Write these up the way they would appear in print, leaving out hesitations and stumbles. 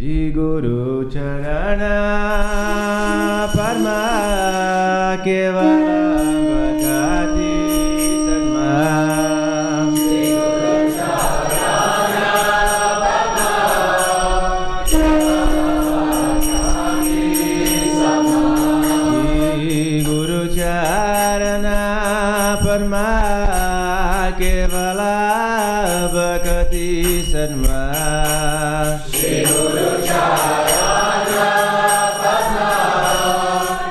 Shri Guru Charana Parma Kevala Bhakati Sarma Shri Guru Charana Parma Kevala Bhakati Sarma Shri Guru Charana Padma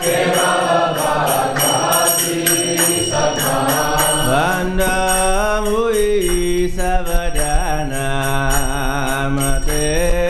Kevala Bhakati Sarma Vanda Mui Savadana Mate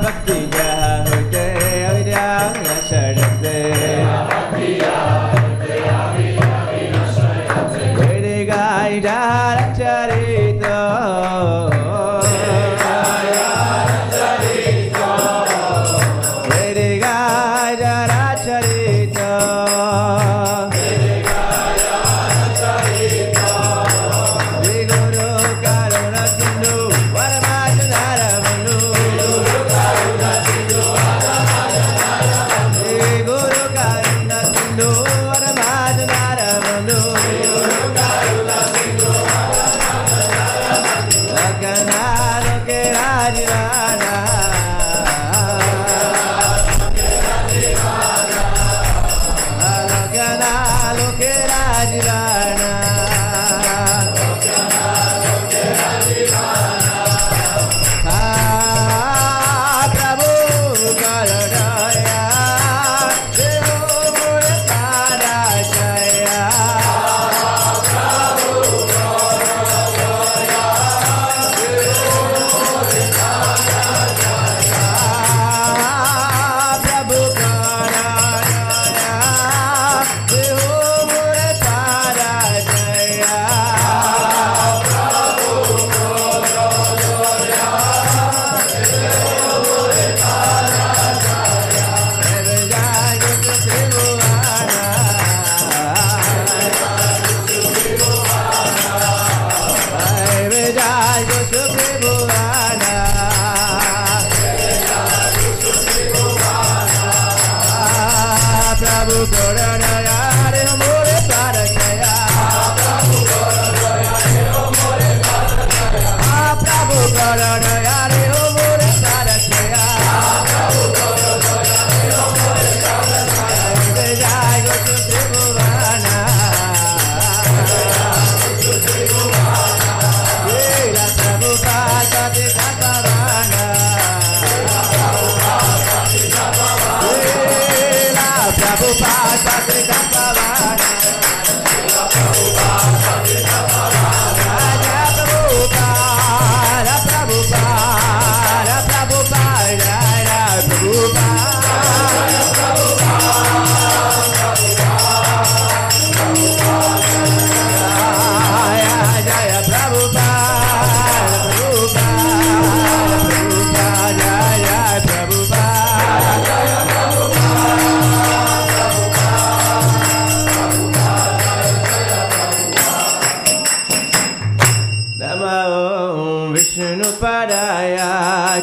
bhakti jaha hote avidya vinashayate Vede gai jara charito Vede gai jara charito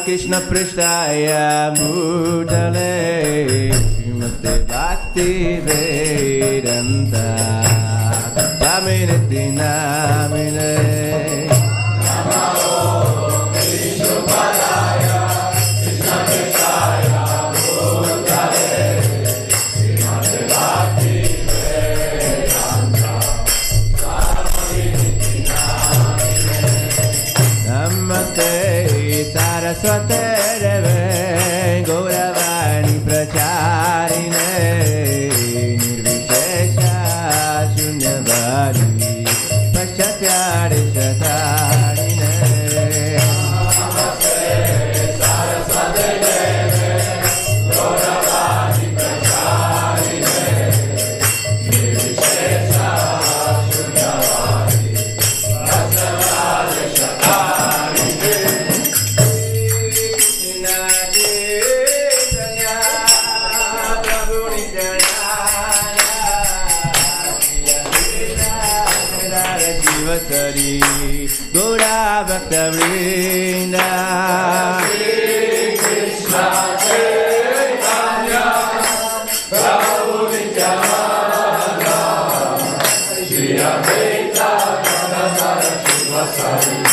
Krishna Prishtaya Bhutale Srimate Bhakti Vedanta Swaminiti Namine Namo Vishnu Padaya Krishna Prishtaya Bhutale Srimate Bhakti Vedanta Swaminiti Namine Namaste Saraswate Deve Gauravani Pracharine Nirvishesha Shunyavadi Paschatyade Shatarine Namaste Saraswate Deve Gauravani Pracharine Nirvishesha Shunyavadi Paschatyade Shatarine Gora Bhakta Vrinda Shri Krishna Chaitanya Prabhu Nityananda Shri Advaita Gadadhara Shivasari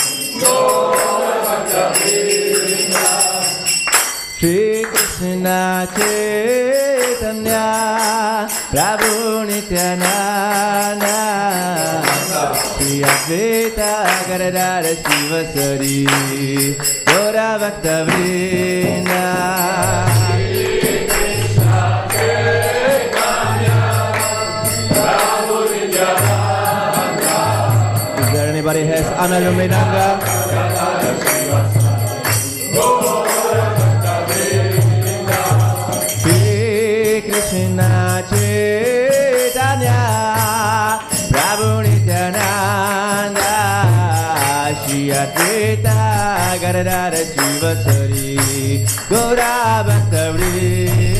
Gora Bhakta Vrinda Shri Krishna Chaitanya Prabhu Nityananda Shri Advaita Gadadhara Shivasari Gora Bhakta Vrinda Shri Krishna Chaitanya Prabhu Nityananda. Is there anybody who has Analuminanga? Advaita Gadadara Shivasari Gaura Bhakta Vrinda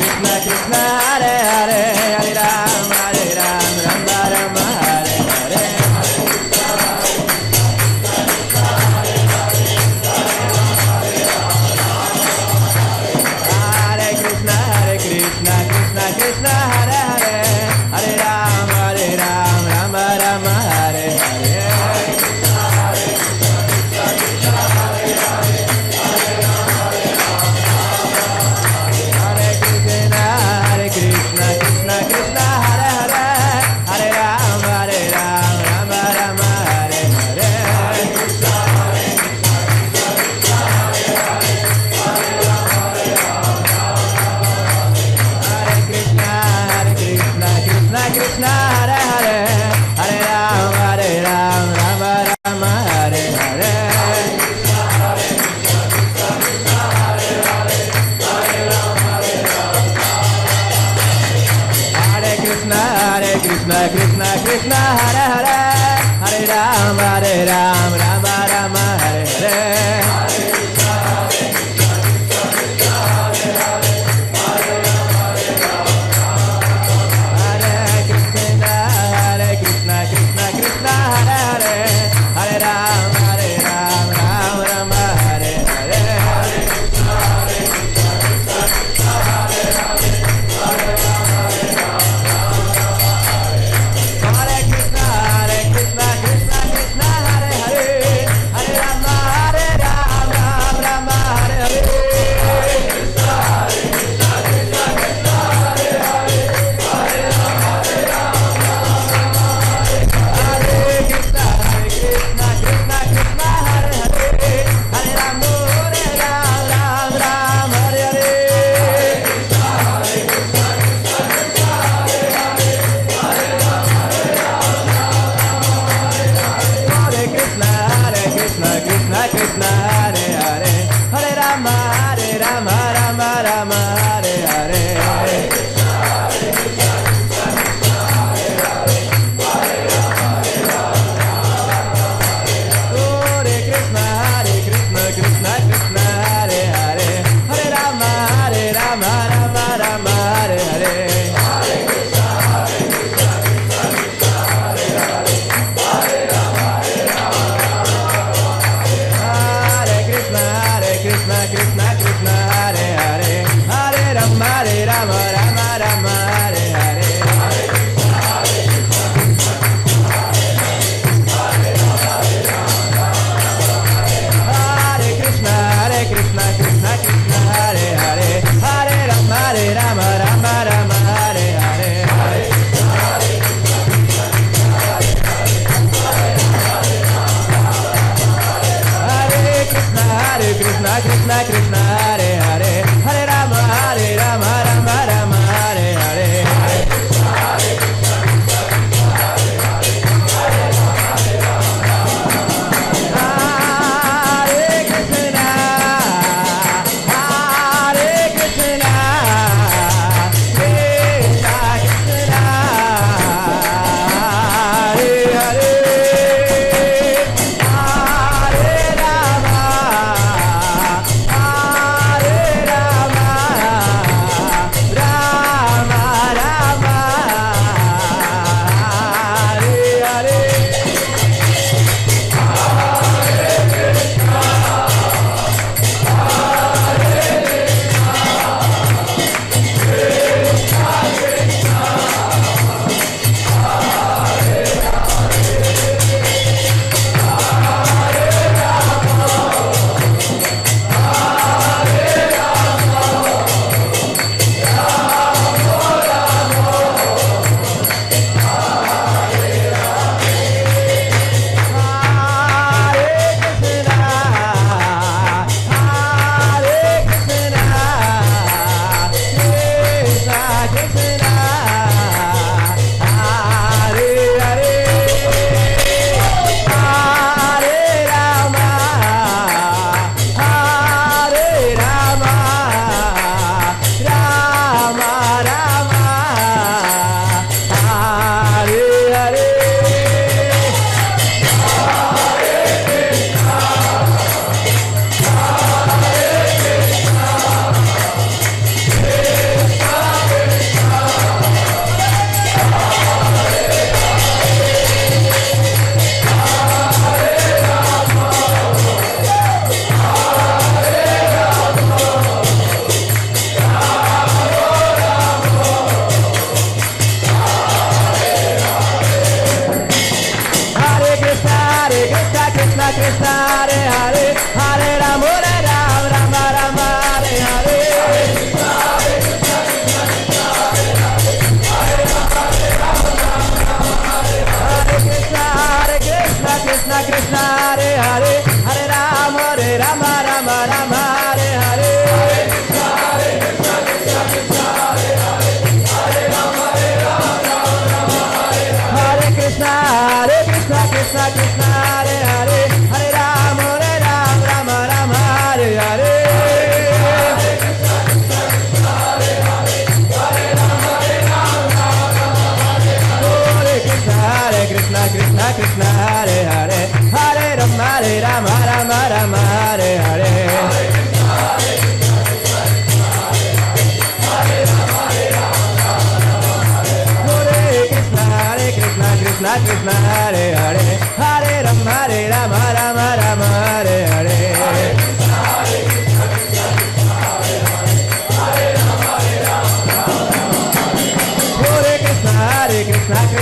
Krishna Krishna Hare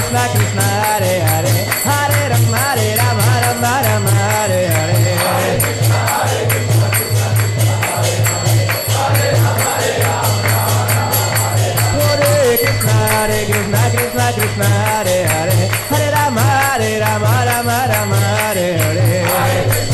Krishna Krishna Hare Hare Hare Rama Rama Rama Hare Hare Hare Krishna Krishna Krishna Hare Hare Hare Rama Rama Rama Hare Hare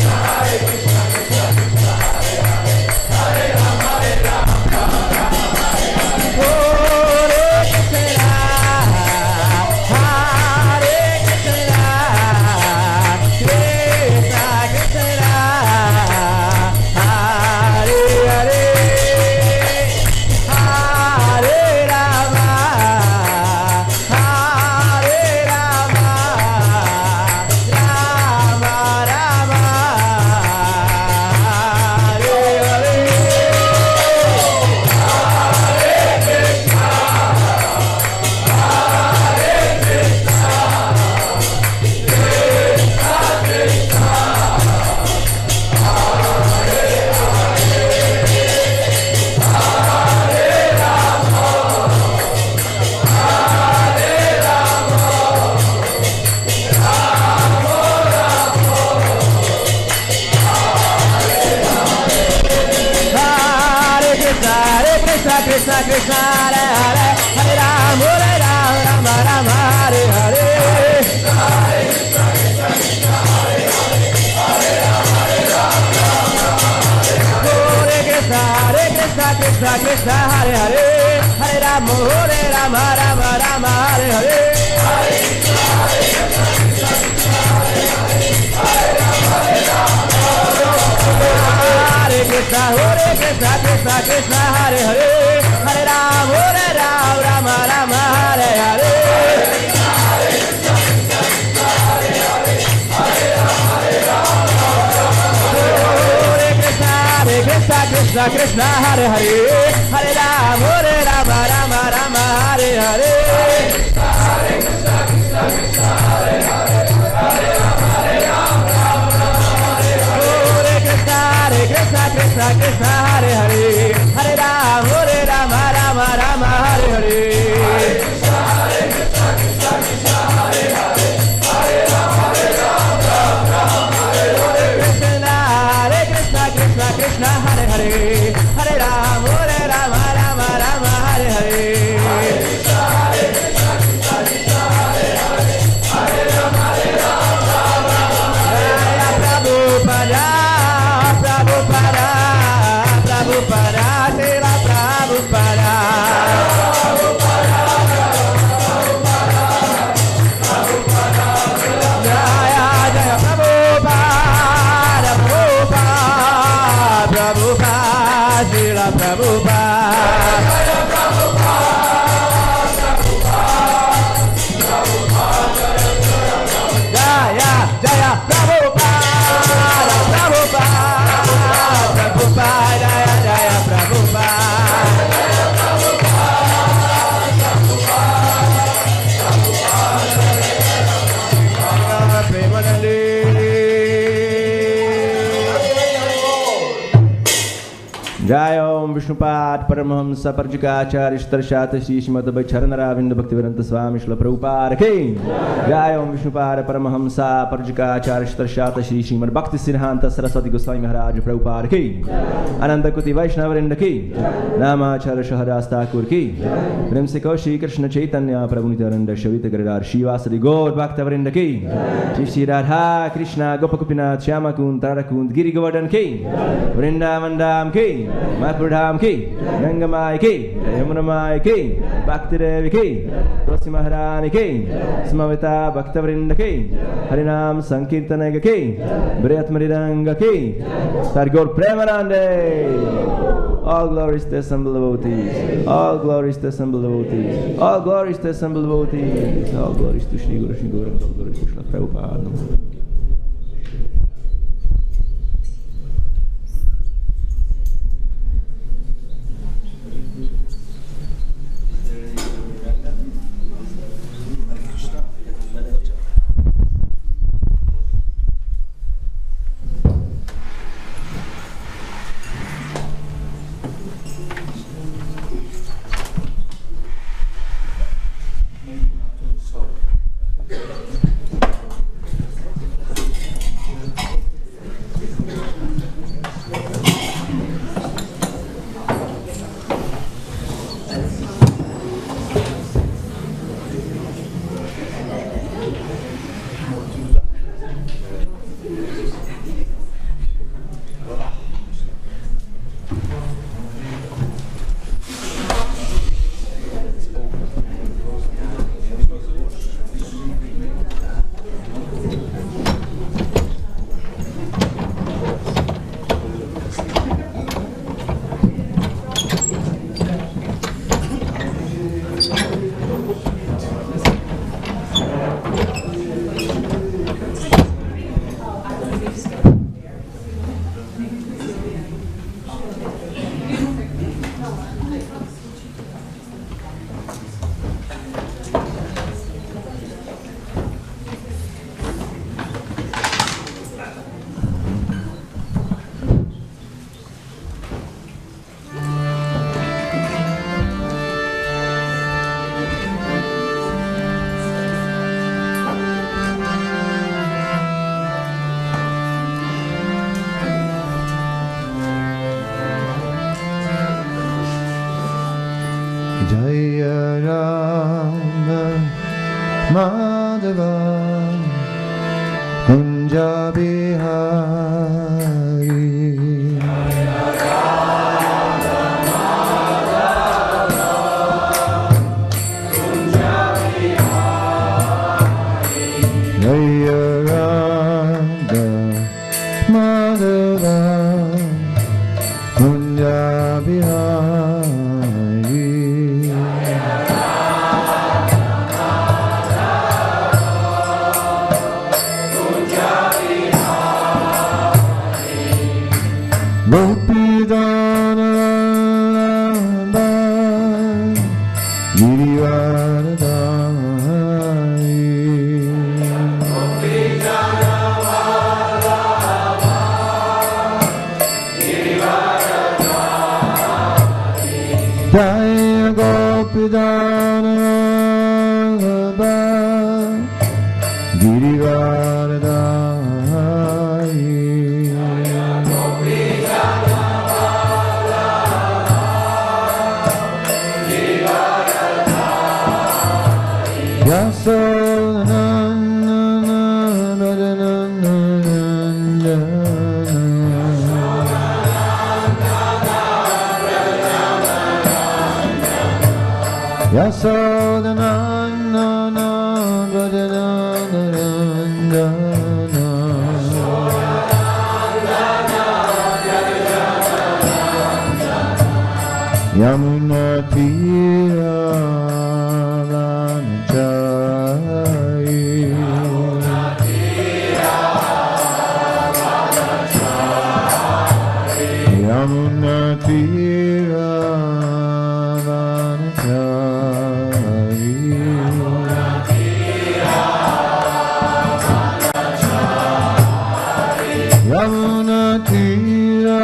Krishna Krishna Hare Hare Hare Rama Rama Rama Hare Hare Hare Krishna Krishna Krishna Hare Hare Hare Rama Rama Rama Hare Hare Hare Krishna Krishna Krishna Hare Hare Hare Rama Rama Rama Hare Hare Krishna Krishna Krishna Hare Hare Hare Rama Rama Rama Hare Hare Hare Krishna Krishna Krishna Hare Hare Hare Rama Krishna Krishna Krishna Hare Hare Hare Rama Rama Rama Hare Hare Krishna Krishna Krishna Hare Hare Hare Rama Rama Hare Hare Krishna Krishna Krishna Hare Hare Hare Rama Rama Rama Hare Hare Krishna Krishna Krishna Hare Hare Hare Rama Rama Jaya Prabhupada Prabhupada Prabhupada Srila Prabhupada Jaya Jaya Prabhupada Prabhupada Prabhupada Srila Prabhupada Jaya Jaya Prabhupada Prabhupada Prabhupada Jaya Jaya Prabhupada Premanande Jai Om Vishnupad Paramahamsa Parjikacharya Ishtarshat Shri Srimad Bhagavatam Bhaktivedanta Swami Srila Prabhupada Ki Jai Om Vishnupad Paramahamsa Parjikacharya Ishtarshat Shri Srimad Bhakti Siddhanta Saraswati Goswami Maharaj Prabhupada Ki Ananda Kuti Vaishnavarinda Ki Namacharya Shahadas Thakur Ki Prem Se Kaushi Krishna Chaitanya Prabhu Nityananda Shavita Giridhar Shivasadi Gaur Bhaktivedanta Ki Shri Shri Radha Krishna Gopakupinath Shyamakund Tarakund Giri Govardhan Ki Vrindavan Dham Ki Mayapur Dham Ki Ganga Mai Ki Yamuna Mai Ki Bhakti Devi Ki Tulsi Maharani Ki Samavita Bhaktavrinda Ki Harinam Sankirtanaga Ki Briyat Maridanga Ki Sargor Premanande All glories to assembled devotees. All glories to assembled devotees. All glories to assembled devotees. All glories to Shri Guru Shri Guru and all glories to Srila Prabhupada. Jaya Rama Madhava Kunja Bihari. Jaya Radha Madhava Kunja Bihari. Gopi Ramana Girivaradhari. Jaya Gopi Ramana Girivaradhari. Yasodananda Yamuna Tira Yamuna Tira Yamuna Tira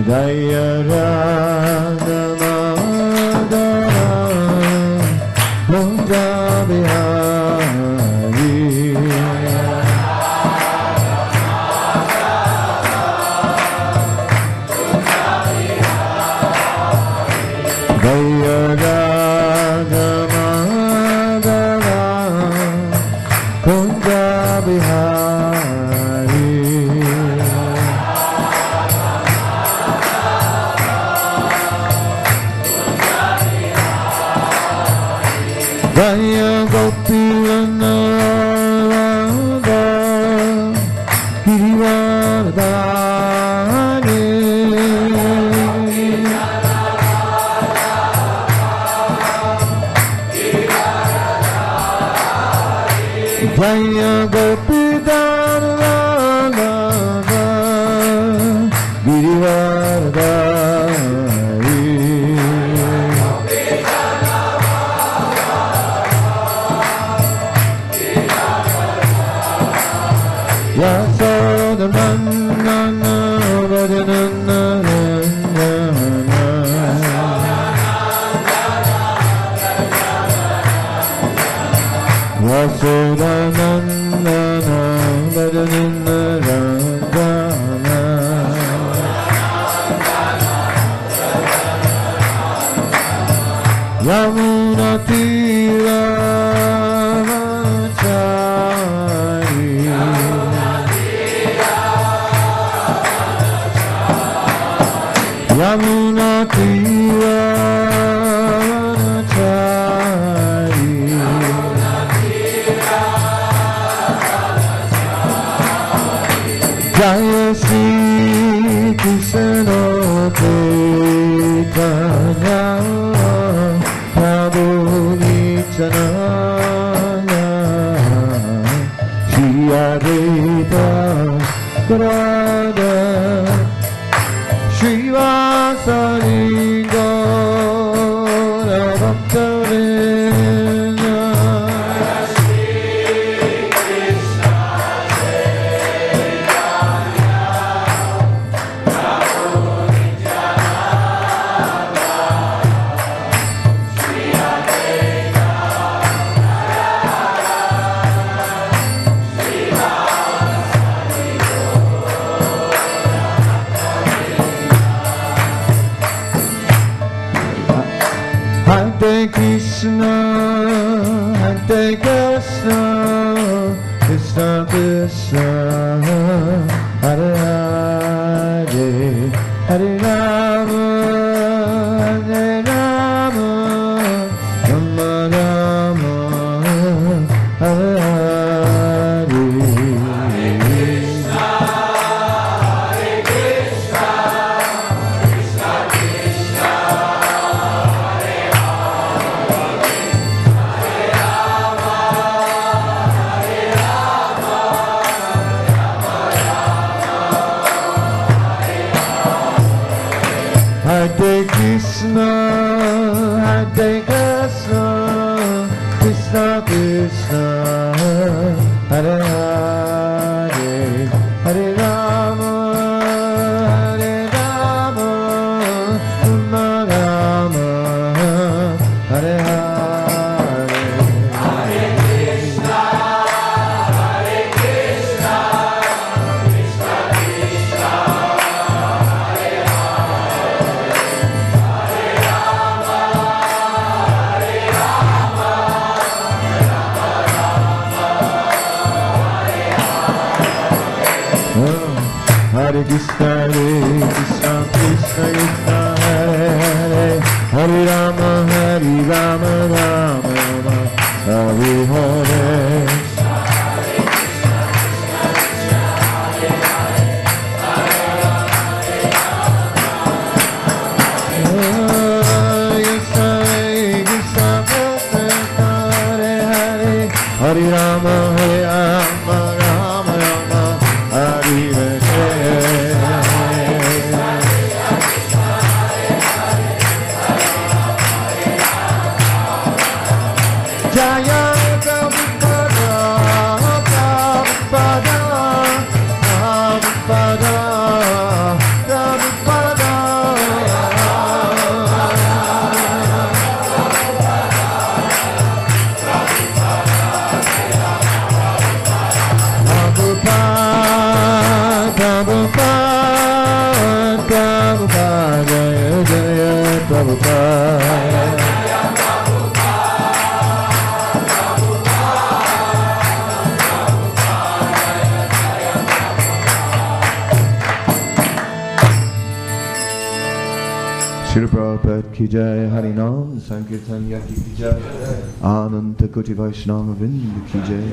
Jaya Radha Madhava Kunja Bihari. Jaya Radha Madhava Kunja Bihari. Jaya Gopi Ramana Girivaradhari. Jaya Gopi Ramana Girivaradhari. Yasodananda Rajananda Yasodananda Rajananda Yamuna Tira Yamuna Tira Jaya Shri Krishna Chaitanya Prabhu Nityananda Shri Advaita Gadadhara Srivasari Gaura Bhaktavinda. Shri Krishna Chaitanya Prabhu Nityananda Shri Advaita Gadadhara Krishna, Hare Krishna, Krishna Krishna, Hare Hare, Hare Rama, Hare Rama, Rama Rama, Hare Hare. Hare Krishna, Hare Krishna, Krishna Krishna, Hare Hare, Hare Rama, Hare Rama, Rama Rama, Hare Hare. Hare Krishna, Krishna Krishna, Hare Hare, Hare Rama, Hare Rama, Rama Rama, Hare Hare. Hare Rama, Hare Rama, Rama Rama, Hare Hare. Jaya Prabhupada, Prabhupada, Prabhupada, Prabhupada. Prabhupada, Prabhupada, Jaya Prabhupada. Srila Prabhupada ki jai, Harinam Sankirtan Yaki ki jai, Ananta Koti Vaishnava Vrinda ki jai,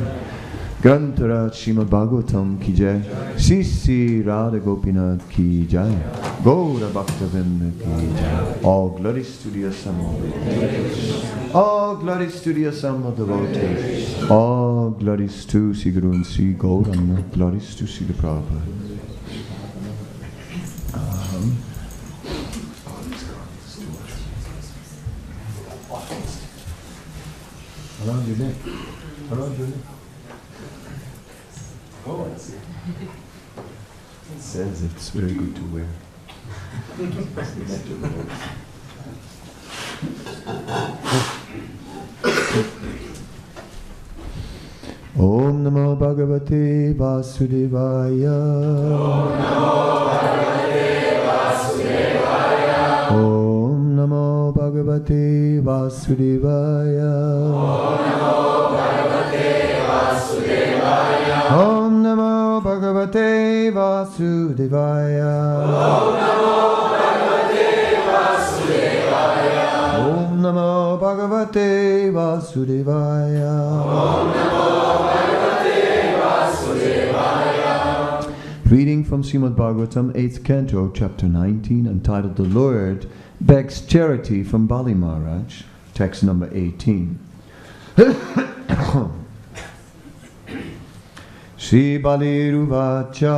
Grantaraj Srimad Bhagavatam ki jai, Sisi Radha Gopinath ki jai, Gaura Bhakta Vrinda ki jai. All glories to the assembled, all glories to the assembled devotees, all glories to Sri Guru and Sri Gauranga, glories to Srila Prabhupada. Around your neck. Around your neck. Oh, I see. It says it's very good to wear. Om Namo Bhagavate Vasudevaya. Om Namo Bhagavate Vasudevaya. Om Namo Bhagavate Vasudevaya. Om Namo Bhagavate Vasudevaya. Reading from Srimad Bhagavatam, 8th Canto, Chapter 19, entitled The Lord Begs Charity from Bali Maharaj, text number 18. Shri Bali Ruvacha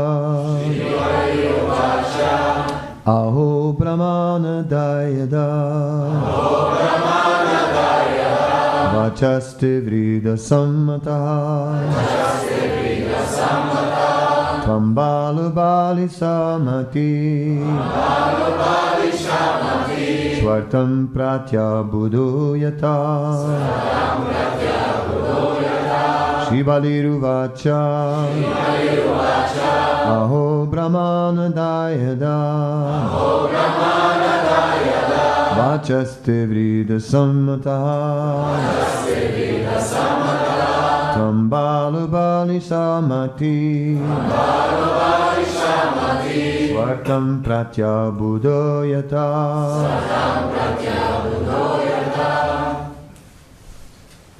Aho Brahmana Dayada Vachaste Vrida Sammata Tambalu Bali Samati Swartam Pratya Buduyata Shivaliruvacha Aho Brahmana Dayada Vachaste Vrida Sammataha Tambalu Bali Samati Swartam Pratya Budoyata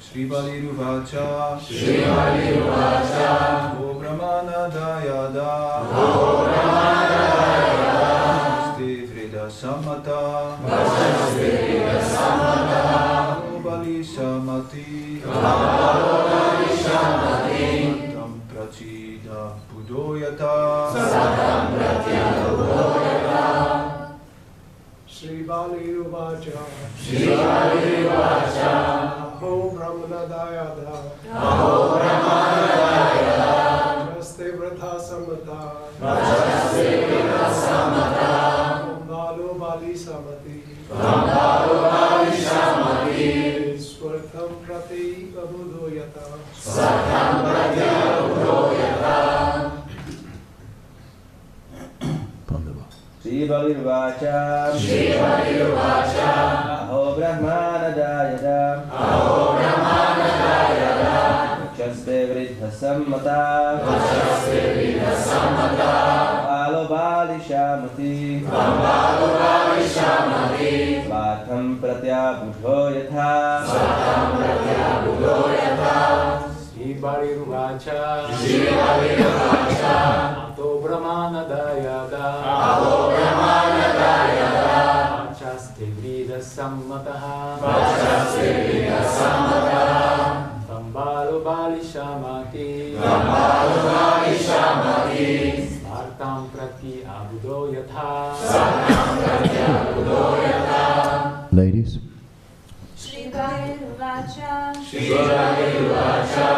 Shivaliruvacha Ho Brahmana Dayada Vachaste Vrida Sammata Bali Samati Tam Prachida Budoyata Shivaliruvacha Ho Brahmana Dayada Vachaste Vrida Sammata Tambalu Bali Samati Swartam Prati Abudoyata Shivaliruvacha Aho Brahmana Dayada Vachaste Vridha Sammata Tambalu Bali Shamati Svatam Pratya Budoyata Shivaliruvacha Ato Brahmana Dayada Vachaste Vrida Sammataha Tambalu Bali Shamati Svartam Prati Abudoyata Ladies, Shivaliruvacha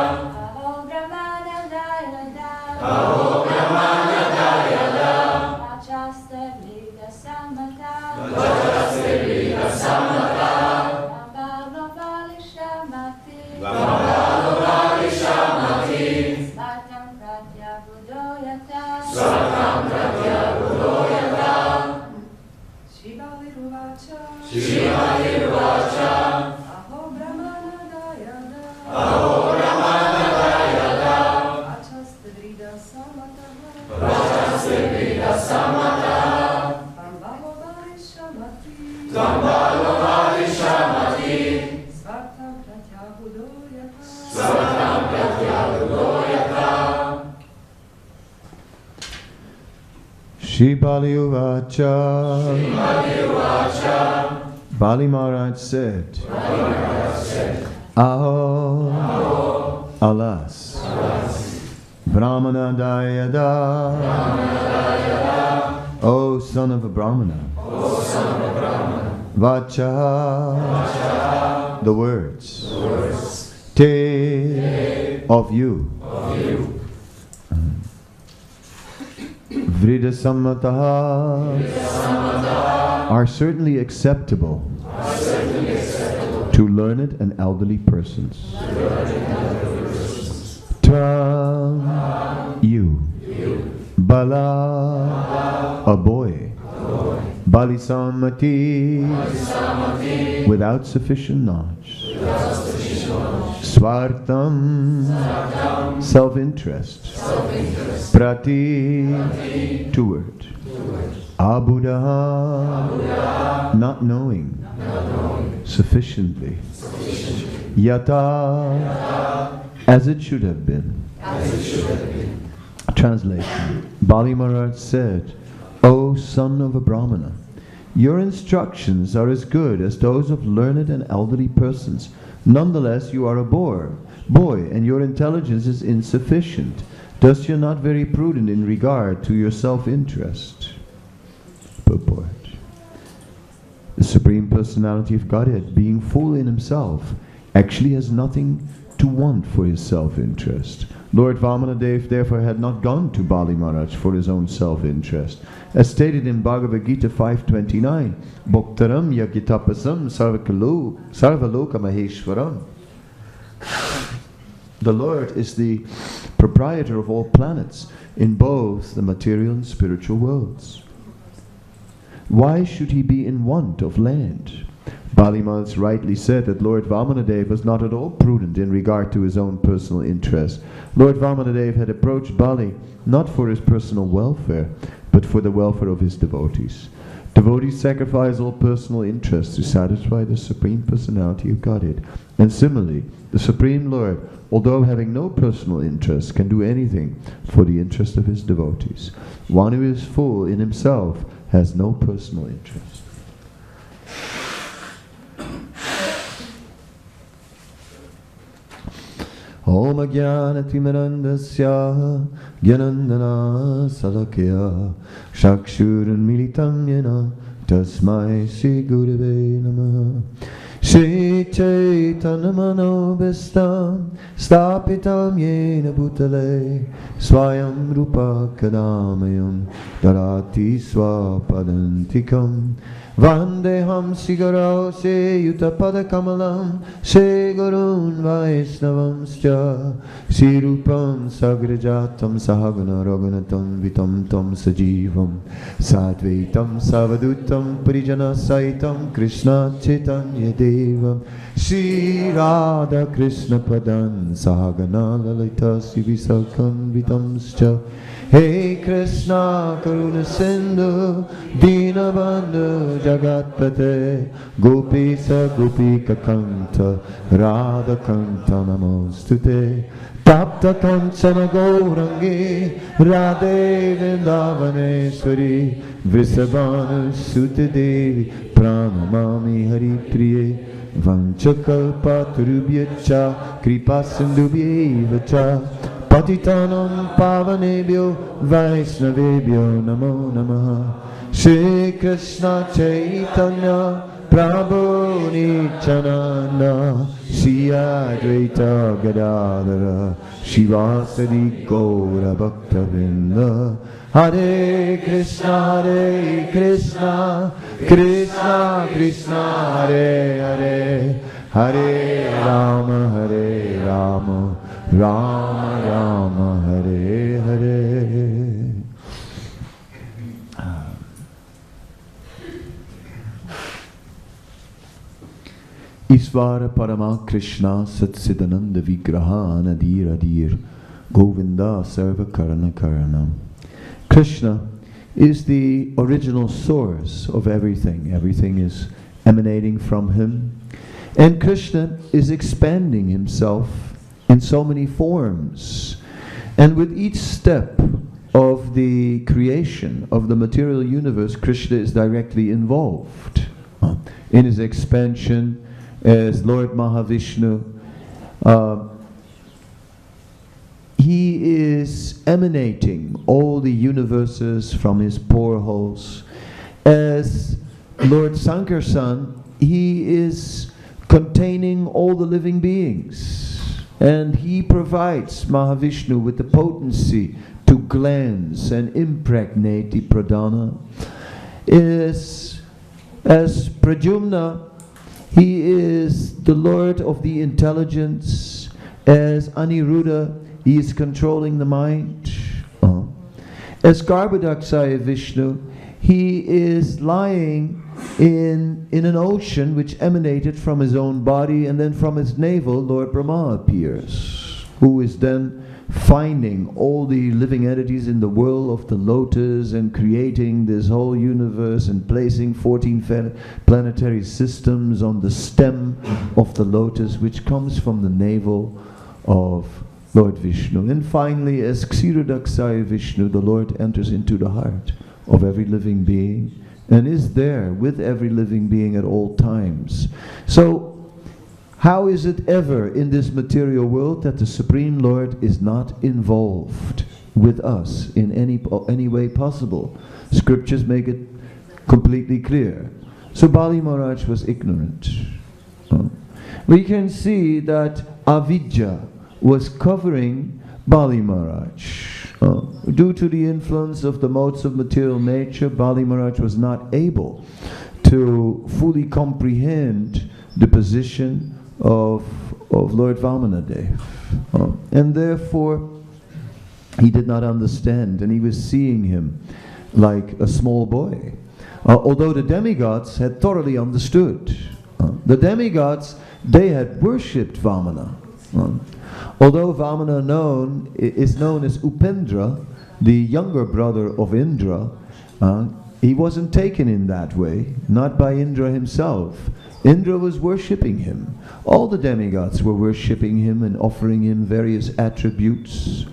Aho Brahmana Dayada Vachaste Vrida Sammata Tambalu Bali Shamati Svatam Pratya Budoyata Shivaliruvacha Aho Brahmana Dayada Vachaste Vrida Sammata Tambalu Bali Shamati Svatam Pratya Budoyata Shivaliruvacha Bali Maharaj said, Aho, alas, Brahmana Dayada, O son of a Brahmana, Vacha, the words, Te, of you, Vrida Sammataha, are certainly acceptable to learned and elderly persons. Tam, you. Bala, a boy. Balisamati, without sufficient knowledge. Swartam, self-interest. Prati, toward. Abuddha, not knowing sufficiently. Yata, as it should have been. Translation. Bali Maharaj said, O son of a Brahmana, your instructions are as good as those of learned and elderly persons. Nonetheless, you are a boy, and your intelligence is insufficient. Thus, you are not very prudent in regard to your self-interest. Purport. The Supreme Personality of Godhead, being full in himself, actually has nothing to want for his self-interest. Lord Vamanadev therefore had not gone to Bali Maharaj for his own self-interest. As stated in Bhagavad Gita 5.29, Bhaktaram yagitapasam sarvaloka maheshwaram. The Lord is the proprietor of all planets in both the material and spiritual worlds. Why should he be in want of land? Bali Maharaj rightly said that Lord Vamanadev was not at all prudent in regard to his own personal interest. Lord Vamanadev had approached Bali not for his personal welfare, but for the welfare of his devotees. Devotees sacrifice all personal interests to satisfy the Supreme Personality of Godhead. And similarly, the Supreme Lord, although having no personal interest, can do anything for the interest of his devotees. One who is full in himself has no personal interest. Om Jnana Timirandasya Gyanandana Salakya Shakshuran Militam Yena Tasmai Sri Gurave Namaha Shri Chaitanya Manobhistam Stapitam Yena Bhutale Swayam Rupa Kadamayam Darati Swapadantikam Vandeham Sigarao Se Yutapada Kamalam Se Gurun Vaisnavamscha Sirupam Sagrajatam Sahagana Raghunatam Vitam Tam Sajivam Sadvaitam Savadutam Parijana Saitam Krishna Chaitanya Devam Shri Radha Krishna Padan Sahagana Lalita Sivisakam Vitamscha Hey Krishna Karuna Sindhu Dinabandhu Jagatpate Gopisa Gopika Kanta Radha Kanta Namostute Tapta Kanchana Gaurangi Radhe Vrindavaneshwari Vrisabhanu Sute Devi Pranamami Hari Priye Vanchakalpa Turubhyacha Kripa Sindhubhyevacha Patitanam Pavanebhyo Vaisnavebhyo Namo Namaha Shri Krishna Chaitanya Prabhu Nityananda Shri Advaita Gadadhara Shivasadi Gaura Bhaktavinda Hare Krishna Krishna Krishna Hare Hare Hare Rama Rama Rama Hare Hare. Isvara Parama Krishna Satsidananda Vigraha Nadir Adir Govinda Sarva Karana Karana. Krishna is the original source of everything. Everything is emanating from him. And Krishna is expanding himself in so many forms. And with each step of the creation of the material universe, Krishna is directly involved in his expansion as Lord Mahavishnu. He is emanating all the universes from his poreholes. As Lord Sankarsan, he is containing all the living beings. And he provides Mahavishnu with the potency to cleanse and impregnate the pradhana. As Pradyumna, he is the Lord of the intelligence. As Aniruddha, he is controlling the mind. As Garbhodakshaya Vishnu, he is lying in an ocean which emanated from his own body, and then from his navel Lord Brahma appears, who is then finding all the living entities in the whirl of the lotus and creating this whole universe and placing 14 planetary systems on the stem of the lotus, which comes from the navel of Lord Vishnu. And finally, as Kshirodakshaya Vishnu, the Lord enters into the heart of every living being and is there with every living being at all times. So, how is it ever in this material world that the Supreme Lord is not involved with us in any way possible? Scriptures make it completely clear. So Bali Maharaj was ignorant. We can see that avidya was covering Bali Maharaj. Due to the influence of the modes of material nature, Bali Maharaj was not able to fully comprehend the position of Lord Vamanadev. And therefore, he did not understand, and he was seeing him like a small boy. Although the demigods had thoroughly understood. The demigods, they had worshipped Vamana. Although Vamana is known as Upendra, the younger brother of Indra, he wasn't taken in that way, not by Indra himself. Indra was worshipping him. All the demigods were worshipping him and offering him various attributes.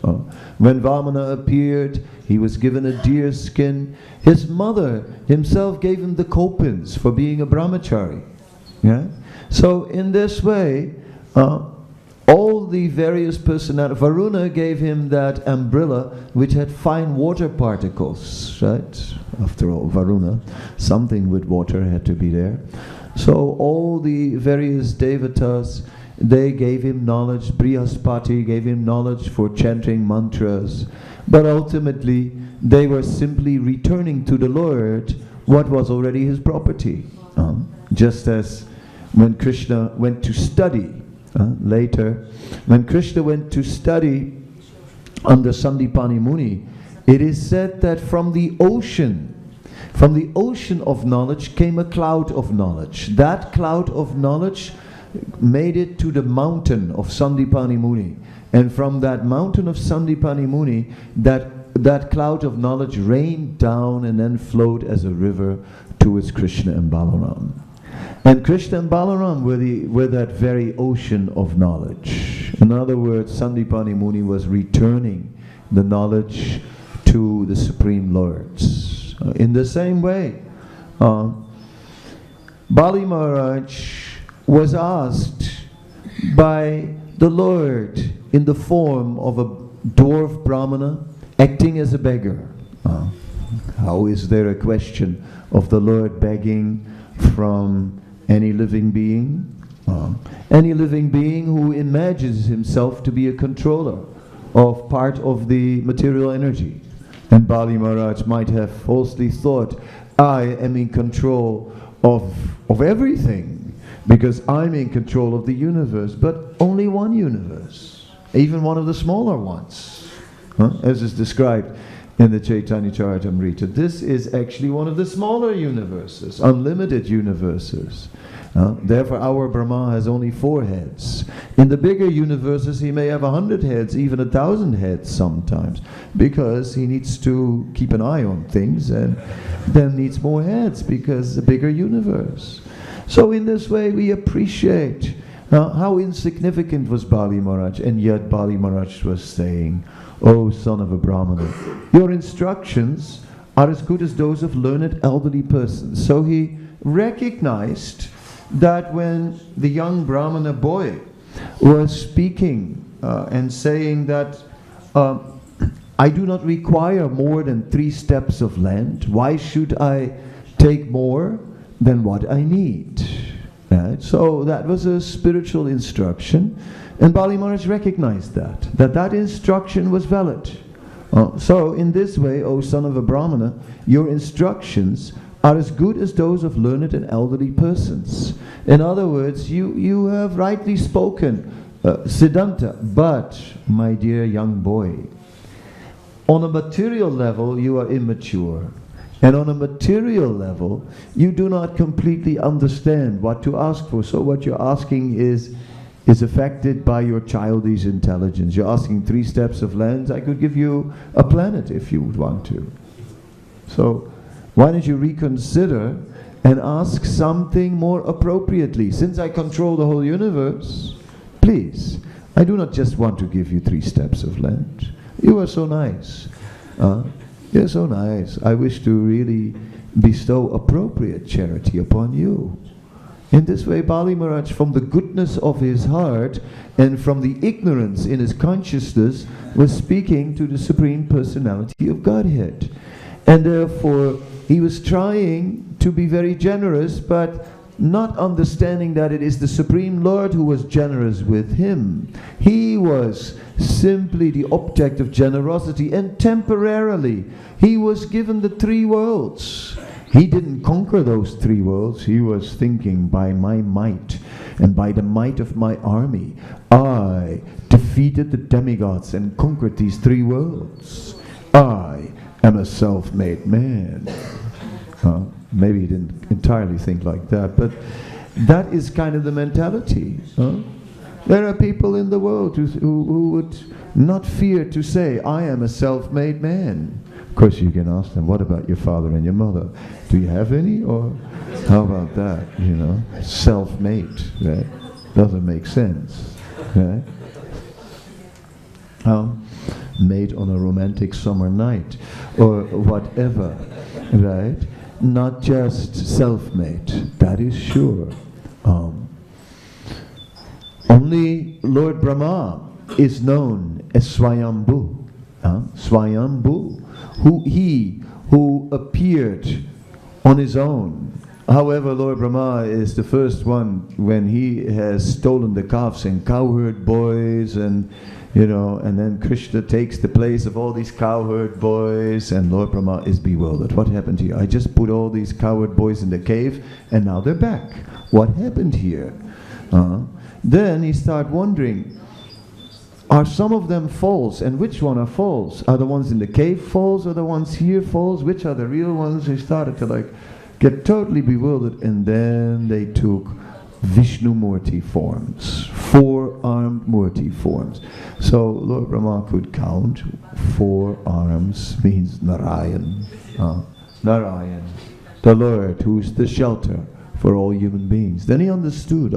When Vamana appeared, he was given a deer skin. His mother himself gave him the kopins for being a brahmachari. Yeah? So in this way, all the various personalities, Varuna gave him that umbrella which had fine water particles, right? After all, Varuna, something with water had to be there. So all the various devatas, they gave him knowledge. Brihaspati gave him knowledge for chanting mantras. But ultimately, they were simply returning to the Lord what was already his property. Just as when Krishna went to study, later, when Krishna went to study under Sandipani Muni, it is said that from the ocean of knowledge came a cloud of knowledge. That cloud of knowledge made it to the mountain of Sandipani Muni. And from that mountain of Sandipani Muni, that cloud of knowledge rained down and then flowed as a river towards Krishna and Balaram. And Krishna and Balaram were that very ocean of knowledge. In other words, Sandipani Muni was returning the knowledge to the Supreme Lords. In the same way, Bali Maharaj was asked by the Lord in the form of a dwarf Brahmana acting as a beggar. How is there a question of the Lord begging from any living being? Any living being who imagines himself to be a controller of part of the material energy. And Bali Maharaj might have falsely thought, I am in control of everything, because I'm in control of the universe, but only one universe, even one of the smaller ones, as is described in the Chaitanya Charitamrita. This is actually one of the smaller universes, unlimited universes. Therefore our Brahma has only 4 heads. In the bigger universes he may have 100 heads, even 1,000 heads sometimes, because he needs to keep an eye on things and then needs more heads because a bigger universe. So in this way we appreciate how insignificant was Bali Maharaj, and yet Bali Maharaj was saying, "O son of a Brahmana, your instructions are as good as those of learned elderly persons." So he recognized that when the young Brahmana boy was speaking and saying that I do not require more than 3 steps of land, why should I take more than what I need? Right? So that was a spiritual instruction, and Bali Maharaj recognized that instruction was valid. So in this way, O son of a Brahmana, your instructions are as good as those of learned and elderly persons. In other words, you have rightly spoken, Siddhanta, but my dear young boy, on a material level you are immature, and on a material level you do not completely understand what to ask for. So what you're asking is affected by your childish intelligence. You're asking 3 steps of land. I could give you a planet if you would want to. So why don't you reconsider and ask something more appropriately? Since I control the whole universe, please, I do not just want to give you 3 steps of land. You are so nice. You're so nice. I wish to really bestow appropriate charity upon you. In this way, Bali Maharaj, from the goodness of his heart and from the ignorance in his consciousness, was speaking to the Supreme Personality of Godhead. And therefore, he was trying to be very generous, but not understanding that it is the Supreme Lord who was generous with him. He was simply the object of generosity, and temporarily he was given the 3 worlds. He didn't conquer those 3 worlds. He was thinking, by my might and by the might of my army, I defeated the demigods and conquered these 3 worlds. I am a self-made man. Maybe he didn't entirely think like that, but that is kind of the mentality. There are people in the world who would not fear to say, I am a self-made man. Of course you can ask them, what about your father and your mother? Do you have any? Or how about that? You know, self-made, right? Doesn't make sense, right? Made on a romantic summer night or whatever, right? Not just self-made, that is sure. Only Lord Brahma is known as Swayambhu. Swayambhu, who appeared on his own. However, Lord Brahma is the first one when he has stolen the calves and cowherd boys, and and then Krishna takes the place of all these cowherd boys, and Lord Brahma is bewildered. What happened here? I just put all these cowherd boys in the cave, and now they're back. What happened here? Then he started wondering, are some of them false? And which one are false? Are the ones in the cave false? Or the ones here false? Which are the real ones? He started to get totally bewildered, and then they took Vishnu Murti forms, 4-armed Murti forms. So Lord Brahma could count. 4 arms means Narayan. Narayan, the Lord who's the shelter for all human beings. Then he understood,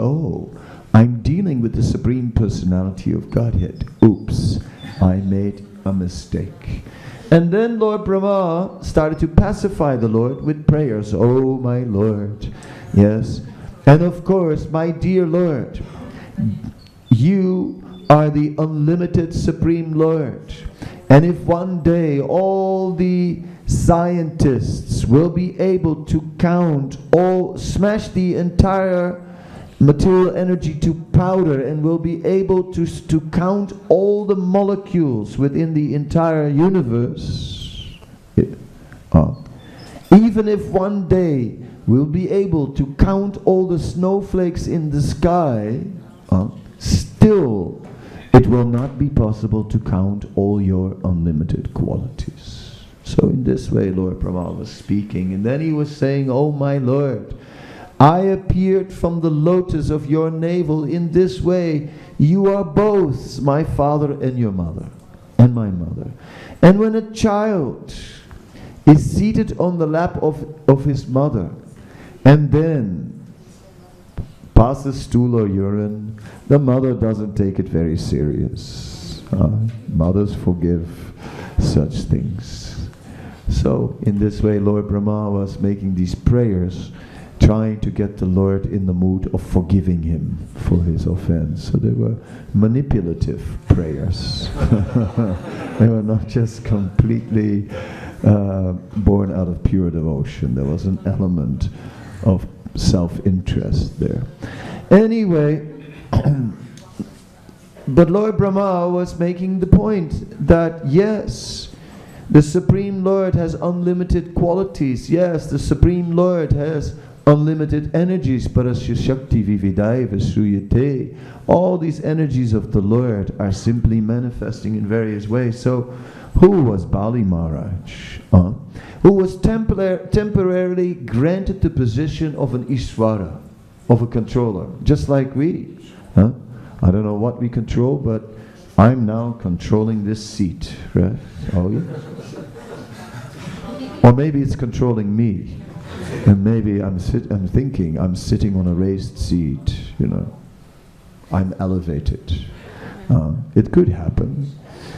I'm dealing with the Supreme Personality of Godhead. Oops, I made a mistake. And then Lord Brahma started to pacify the Lord with prayers. Oh my Lord, yes. And of course, my dear Lord, you are the unlimited Supreme Lord. And if one day all the scientists will be able to smash the entire material energy to powder, and will be able to count all the molecules within the entire universe, even if one day we'll be able to count all the snowflakes in the sky, still it will not be possible to count all your unlimited qualities. So in this way Lord Brahma was speaking, and then he was saying, oh my Lord, I appeared from the lotus of your navel in this way. You are both my father and your mother, and my mother. And when a child is seated on the lap of his mother, and then passes stool or urine, the mother doesn't take it very serious. Mothers forgive such things. So in this way Lord Brahma was making these prayers, trying to get the Lord in the mood of forgiving him for his offense. So they were manipulative prayers. They were not just completely born out of pure devotion. There was an element of self-interest there. Anyway, but Lord Brahma was making the point that yes, the Supreme Lord has unlimited qualities. Yes, the Supreme Lord has unlimited energies. Parasya Shakti Vividaiva Sruyate. All these energies of the Lord are simply manifesting in various ways. So, who was Bali Maharaj? Who was temporarily granted the position of an Ishvara, of a controller, just like we. I don't know what we control, but I'm now controlling this seat, right? Oh yeah. Or maybe it's controlling me. And maybe I'm thinking I'm sitting on a raised seat, I'm elevated. It could happen.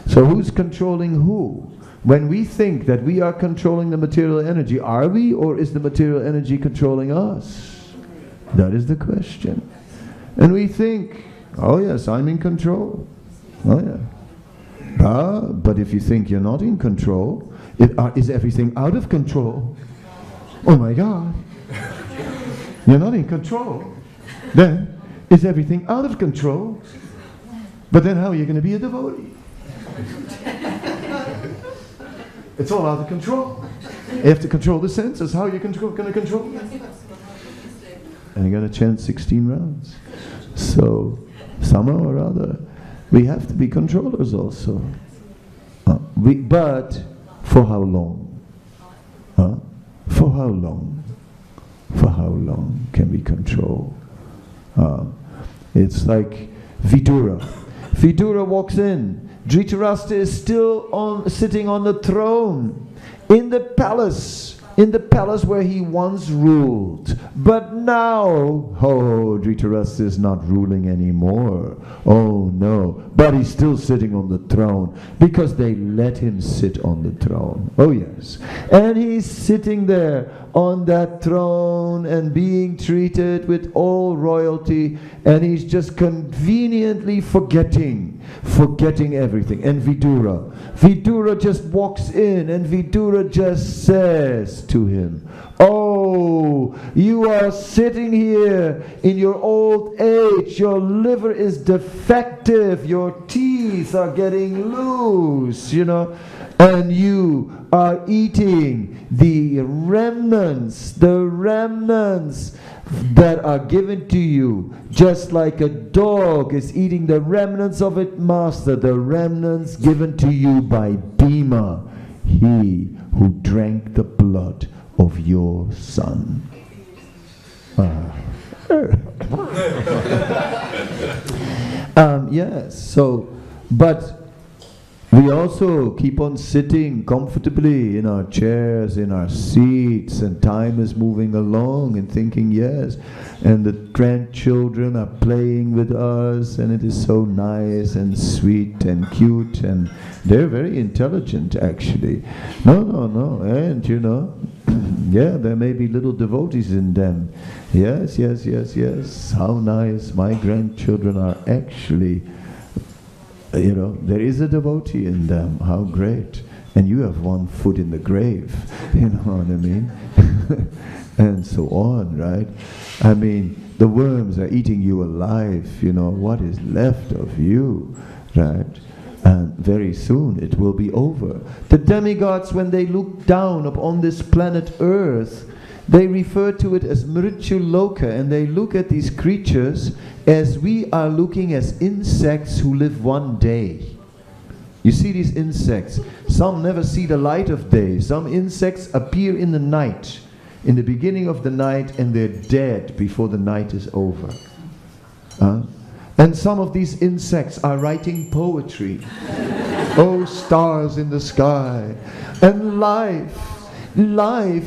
So who's controlling who? When we think that we are controlling the material energy, are we, or is the material energy controlling us? That is the question. And we think, oh yes, I'm in control. Oh yeah. But if you think you're not in control, is everything out of control? Oh my God, you're not in control. Then, is everything out of control? But then how are you going to be a devotee? It's all out of control. You have to control the senses. How are you going to control? And you're going to chant 16 rounds. So, somehow or other, we have to be controllers also. But for how long? For how long? For how long can we control? It's like Vidura. Vidura walks in. Dhritarashtra is still sitting on the throne in the palace where he once ruled. But now, Dhritarashtra is not ruling anymore. Oh no, but he's still sitting on the throne because they let him sit on the throne. Oh yes. And he's sitting there on that throne and being treated with all royalty, and he's just conveniently forgetting everything. And Vidura just walks in, and Vidura just says to him, "Oh, you are sitting here in your old age, your liver is defective, your teeth are getting loose, and you are eating the remnants that are given to you, just like a dog is eating the remnants of its master, the remnants given to you by Bhima, he who drank the blood of your son." Yes, so, but we also keep on sitting comfortably in our chairs, in our seats, and time is moving along and thinking, yes, and the grandchildren are playing with us, and it is so nice and sweet and cute, and they're very intelligent actually. No, and yeah, there may be little devotees in them. Yes, how nice, my grandchildren are actually, there is a devotee in them, how great. And you have one foot in the grave, you know what I mean? And so on, right? I mean, the worms are eating you alive, what is left of you, right? And very soon it will be over. The demigods, when they look down upon this planet Earth, they refer to it as Mrityu Loka, and they look at these creatures as we are looking as insects who live one day. You see these insects, some never see the light of day. Some insects appear in the night, in the beginning of the night, and they're dead before the night is over. And some of these insects are writing poetry. Oh, stars in the sky. And life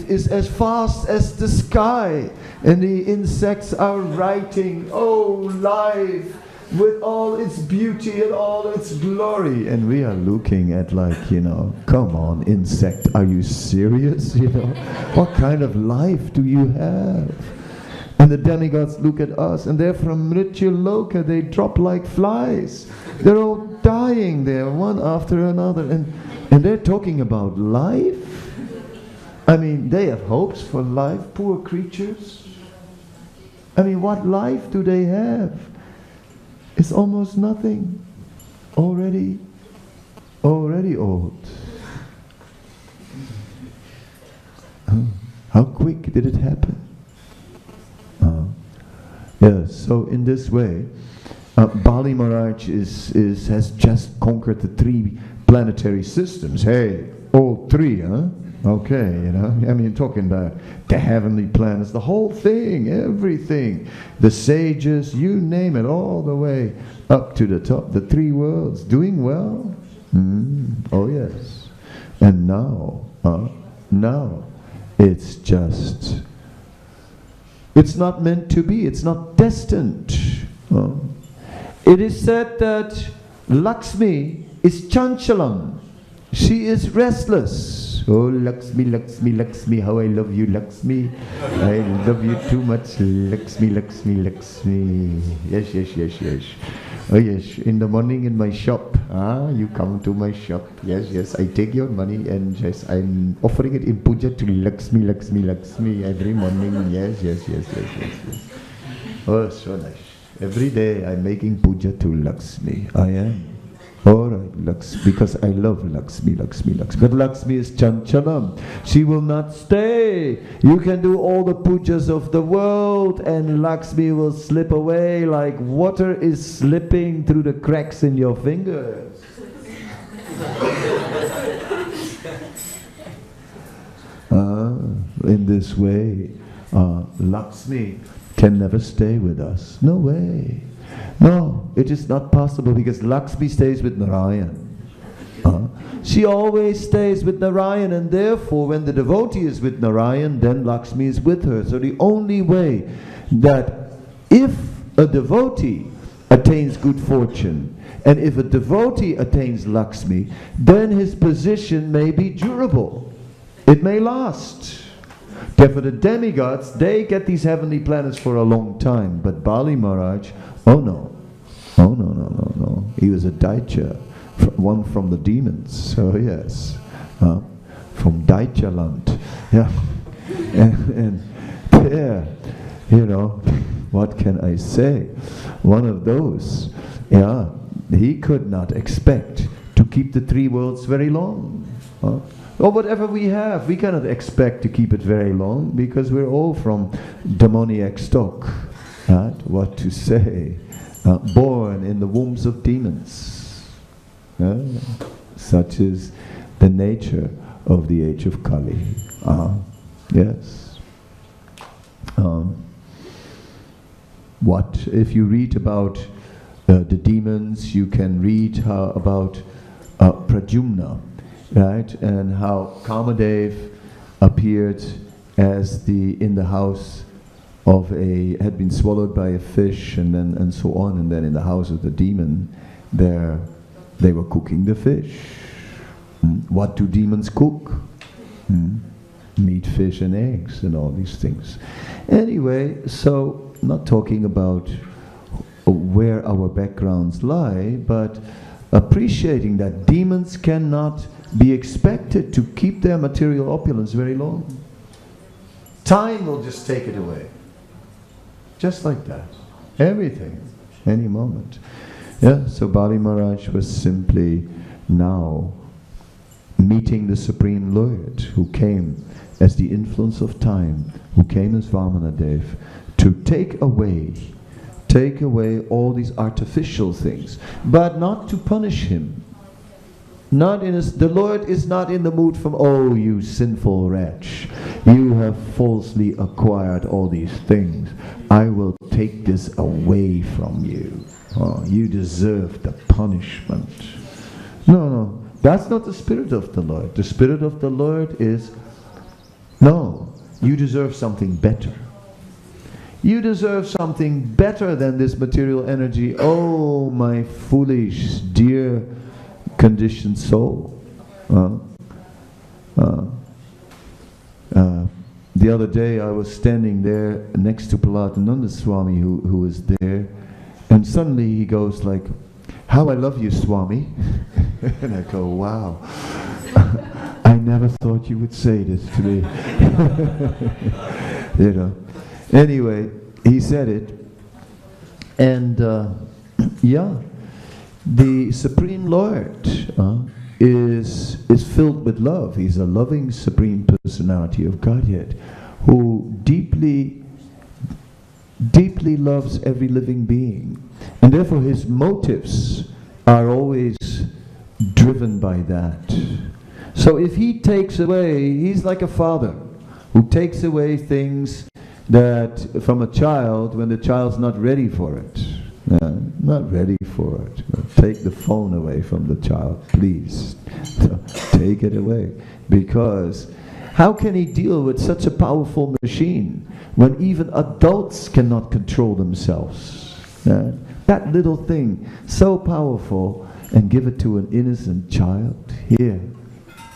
is as fast as the sky, and the insects are writing, oh, life with all its beauty and all its glory, and we are looking at come on, insect, are you serious? What kind of life do you have? And the demigods look at us, and they're from Mrityu Loka, they drop like flies, they're all dying there one after another, and they're talking about life. I mean, they have hopes for life, poor creatures. I mean, what life do they have? It's almost nothing. Already old. How quick did it happen? Yes, so in this way, Bali Maharaj has just conquered the 3 planetary systems. Hey, all 3, huh? Okay, I mean, talking about the heavenly planets, the whole thing, everything, the sages, you name it, all the way up to the top, the 3 worlds, doing well. Oh yes. And now it's not meant to be, it's not destined. It is said that Lakshmi is chanchalam, she is restless. Oh, Lakshmi, Lakshmi, Lakshmi, how I love you, Lakshmi. I love you too much, Lakshmi, Lakshmi, Lakshmi. Yes. Oh yes, in the morning in my shop, you come to my shop. Yes, I take your money and yes, I'm offering it in puja to Lakshmi, Lakshmi, Lakshmi every morning. Yes. Oh, so nice. Every day I'm making puja to Lakshmi. I am. Alright, Lakshmi, because I love Lakshmi. But Lakshmi is Chanchalam. She will not stay. You can do all the pujas of the world and Lakshmi will slip away like water is slipping through the cracks in your fingers. In this way, Lakshmi can never stay with us. No way. No, it is not possible because Lakshmi stays with Narayan. She always stays with Narayan, and therefore when the devotee is with Narayan, then Lakshmi is with her. So the only way that if a devotee attains good fortune, and if a devotee attains Lakshmi, then his position may be durable. It may last. Therefore the demigods, they get these heavenly planets for a long time. But Bali Maharaj, oh no. He was a Daitya, one from the demons. So yes, from Daitya land. Yeah. And there, what can I say? One of those, he could not expect to keep the three worlds very long. Or whatever we have, we cannot expect to keep it very long because we're all from demoniac stock. What to say? Born in the wombs of demons. Such is the nature of the age of Kali. Yes. What if you read about the demons? You can read about Pradyumna, right? And how Kamadev appeared as in the house of had been swallowed by a fish, and so on, and then in the house of the demon, they were cooking the fish. What do demons cook? Meat, fish, and eggs, and all these things. Anyway, so not talking about where our backgrounds lie, but appreciating that demons cannot be expected to keep their material opulence very long. Time will just take it away. Just like that. Everything. Any moment. Yeah, so Bali Maharaj was simply now meeting the Supreme Lord, who came as the influence of time, who came as Vamanadev, to take away all these artificial things, but not to punish him. The Lord is not in the mood from, oh, you sinful wretch, you have falsely acquired all these things. I will take this away from you. Oh, you deserve the punishment. No, that's not the spirit of the Lord. The spirit of the Lord is, no, you deserve something better. You deserve something better than this material energy. Oh, my foolish, dear, conditioned soul. The other day I was standing there next to Kanana Swami, who was there, and suddenly he goes like, "How I love you, Swami." And I go, wow. I never thought you would say this to me. Anyway, he said it, and the Supreme Lord is filled with love. He's a loving Supreme Personality of Godhead, who deeply loves every living being, and therefore his motives are always driven by that. So if he takes away, he's like a father who takes away things that from a child when the child's not ready for it. Not ready for it. Take the phone away from the child, please. Take it away. Because how can he deal with such a powerful machine when even adults cannot control themselves? That little thing, so powerful, and give it to an innocent child? Here,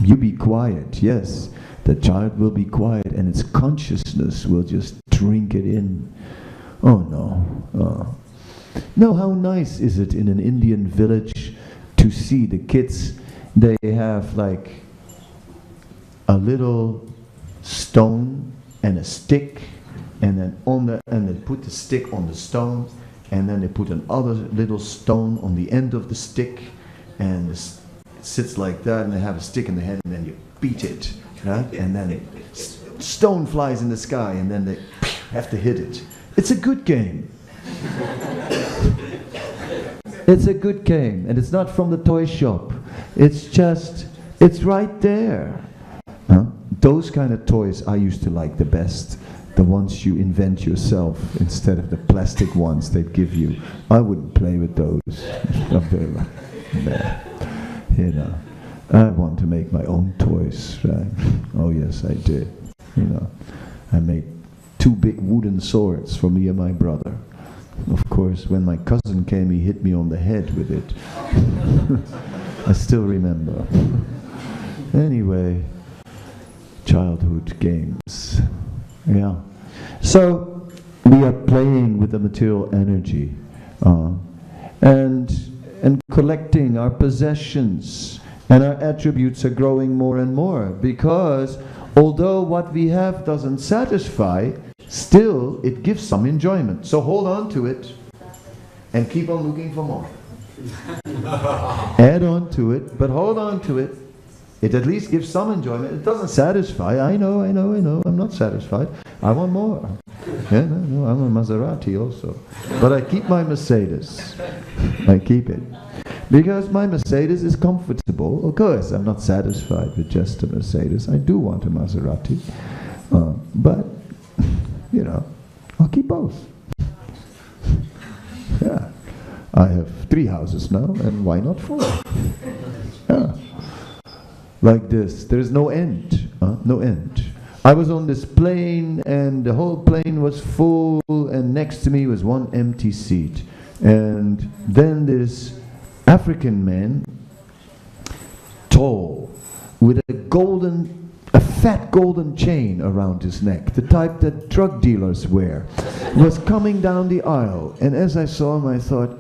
you be quiet. Yes, the child will be quiet and its consciousness will just drink it in. Oh no. No, how nice is it in an Indian village to see the kids, they have like a little stone and a stick, and then and they put the stick on the stone, and then they put another little stone on the end of the stick, and it sits like that, and they have a stick in the hand, and then you beat it, right? And then stone flies in the sky, and then they have to hit it. It's a good game. It's a good game, and it's not from the toy shop. It's right there. Those kind of toys I used to like the best. The ones you invent yourself instead of the plastic ones they give you. I wouldn't play with those. You know, I want to make my own toys, right? Oh yes, I did. You know, I made 2 big wooden swords for me and my brother. Of course, when my cousin came, he hit me on the head with it. I still remember. Anyway, childhood games. Yeah. So we are playing with the material energy and collecting our possessions, and our attributes are growing more and more, because although what we have doesn't satisfy, still it gives some enjoyment. So hold on to it and keep on looking for more. Add on to it, but hold on to it. It at least gives some enjoyment. It doesn't satisfy. I know. I'm not satisfied. I want more. Yeah, no, I'm a Maserati also. But I keep my Mercedes. I keep it. Because my Mercedes is comfortable. Of course, I'm not satisfied with just a Mercedes. I do want a Maserati. But, you know, I'll keep both. Yeah. I have 3 houses now, and why not 4? Yeah. Like this. There is no end. No end. I was on this plane, and the whole plane was full, and next to me was 1 empty seat. And then this African man, tall, with a fat golden chain around his neck, the type that drug dealers wear, was coming down the aisle. And as I saw him, I thought,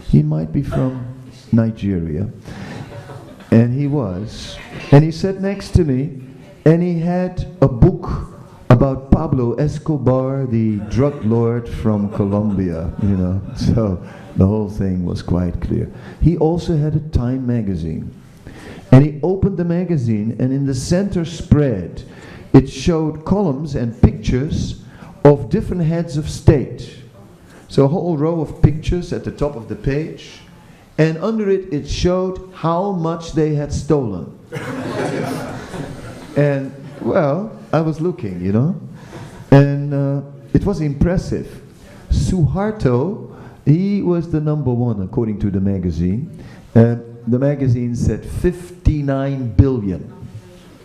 he might be from Nigeria. And he was. And he sat next to me, and he had a book about Pablo Escobar, the drug lord from Colombia, you know. So the whole thing was quite clear. He also had a Time magazine. And he opened the magazine, and in the center spread, it showed columns and pictures of different heads of state. So a whole row of pictures at the top of the page. And under it, it showed how much they had stolen. And, well, I was looking, you know. And it was impressive. Suharto, he was the #1 according to the magazine. The magazine said 59 billion.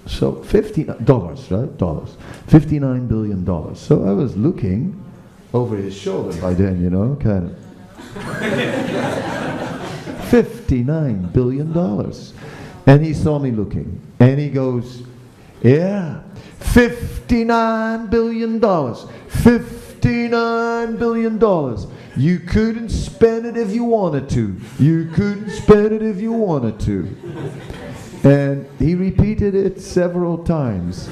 So $59, right? Dollars. $59 billion. So I was looking over his shoulder by then, you know, kind of. $59 billion. And he saw me looking. And he goes, yeah, $59 billion. $59 billion. You couldn't spend it if you wanted to. You couldn't spend it if you wanted to. And he repeated it several times.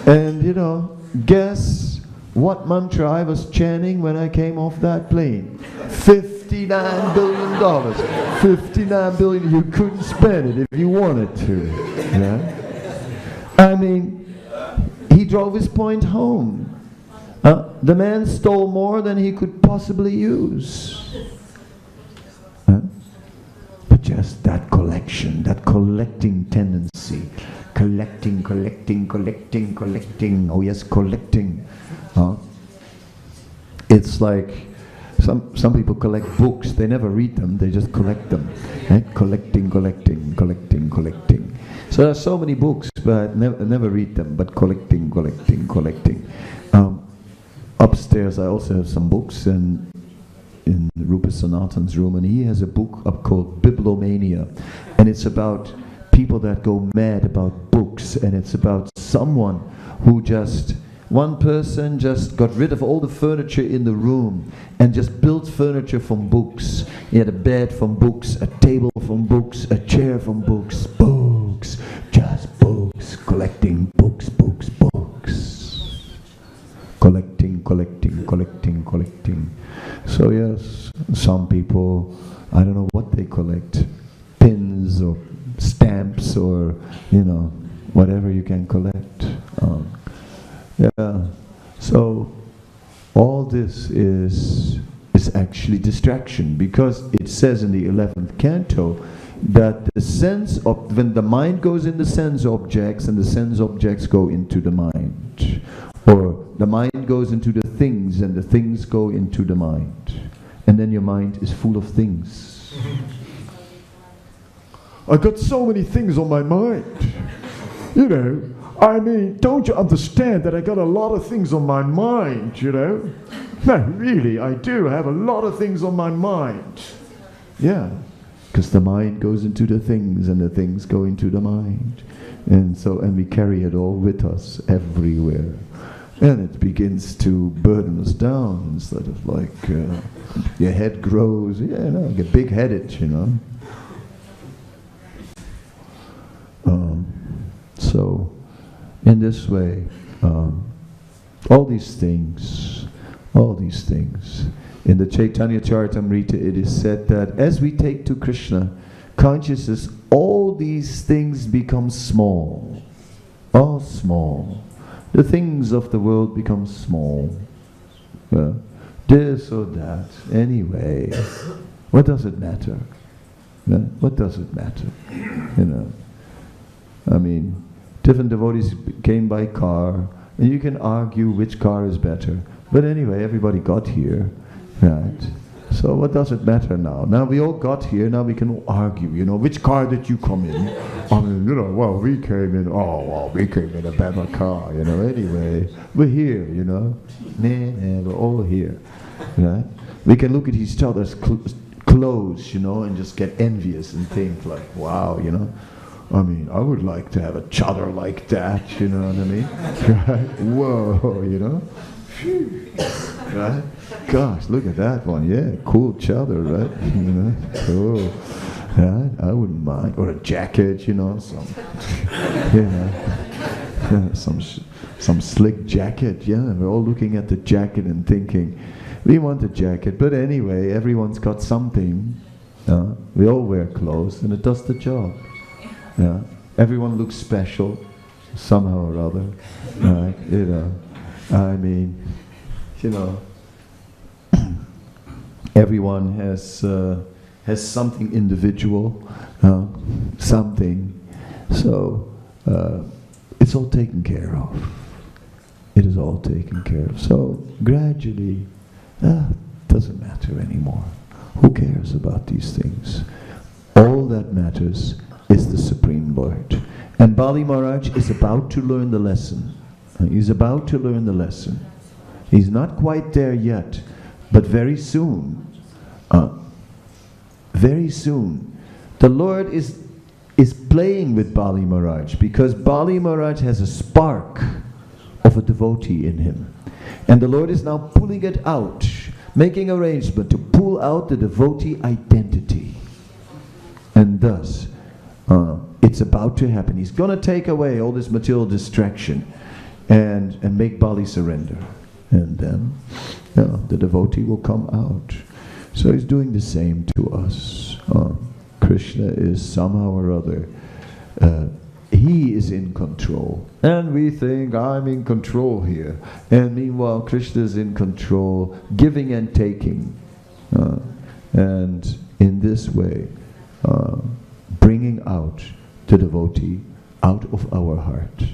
And, you know, guess what mantra I was chanting when I came off that plane? $59 billion. $59 billion. You couldn't spend it if you wanted to. Yeah? I mean, he drove his point home. The man stole more than he could possibly use. But just that collection, that collecting tendency. Collecting. Oh yes, collecting. It's like some people collect books. They never read them. They just collect them. Right? Collecting. So there are so many books, but never read them. But collecting. Upstairs, I also have some books, and in Rupa Sanatan's room, and he has a book up called Bibliomania, and it's about people that go mad about books, and it's about someone who one person just got rid of all the furniture in the room and just built furniture from books. He had a bed from books, a table from books, a chair from books, just books, collecting books. Collecting. So yes, some people I don't know what they collect, pins or stamps or, whatever you can collect. So all this is actually distraction, because it says in the 11th canto that the sense of, when the mind goes in the sense objects and the sense objects go into the mind, or the mind goes into the things and the things go into the mind, and then your mind is full of things. I got so many things on my mind. Don't you understand that I got a lot of things on my mind, No, really, I do have a lot of things on my mind. Yeah, because the mind goes into the things and the things go into the mind. And we carry it all with us everywhere. And it begins to burden us down instead of your head grows, get big-headed, So, in this way, all these things, in the Chaitanya Charitamrita it is said that as we take to Krishna consciousness, all these things become small, all small. The things of the world become small. This or that, anyway. What does it matter? What does it matter? Different devotees came by car, and you can argue which car is better. But anyway, everybody got here, right? So what does it matter now? Now we all got here, now we can argue, which car did you come in? We came in a better car, anyway. We're here, we're all here, right? We can look at each other's clothes, and just get envious and think like, wow, I would like to have a chadar like that, you know what I mean? Right? Whoa, Phew. Right? Gosh, look at that one. Yeah, cool chadar, right? Cool. Right? I wouldn't mind. Or a jacket, some slick jacket. Yeah, we're all looking at the jacket and thinking, we want a jacket. But anyway, everyone's got something. We all wear clothes and it does the job. Yeah, everyone looks special somehow or other, right? Everyone has something individual, something. So it's all taken care of. It is all taken care of. So gradually, doesn't matter anymore. Who cares about these things? All that matters is the Supreme Lord. And Bali Maharaj is about to learn the lesson. He's about to learn the lesson. He's not quite there yet, but very soon, the Lord is playing with Bali Maharaj, because Bali Maharaj has a spark of a devotee in him. And the Lord is now pulling it out, making arrangement to pull out the devotee identity. And thus, it's about to happen. He's going to take away all this material distraction and make Bali surrender. And then the devotee will come out. So he's doing the same to us. Krishna is somehow or other, he is in control. And we think, I'm in control here. And meanwhile, Krishna is in control, giving and taking. And in this way, bringing out the devotee out of our heart.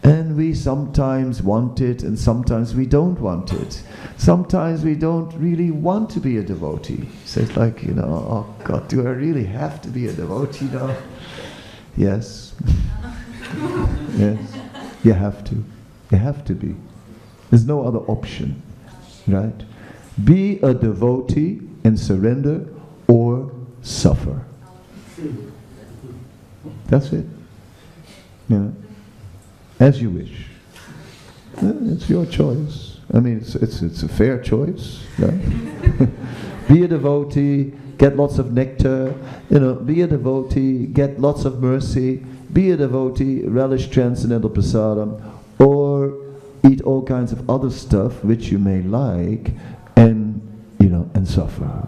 And we sometimes want it and sometimes we don't want it. Sometimes we don't really want to be a devotee. So it's like, oh God, do I really have to be a devotee now? Yes. Yes. You have to. You have to be. There's no other option. Right? Be a devotee and surrender, or suffer. That's it. As you wish. It's your choice. It's a fair choice. Right? Be a devotee, get lots of nectar. Be a devotee, get lots of mercy. Be a devotee, relish transcendental prasadam, or eat all kinds of other stuff which you may like, and suffer.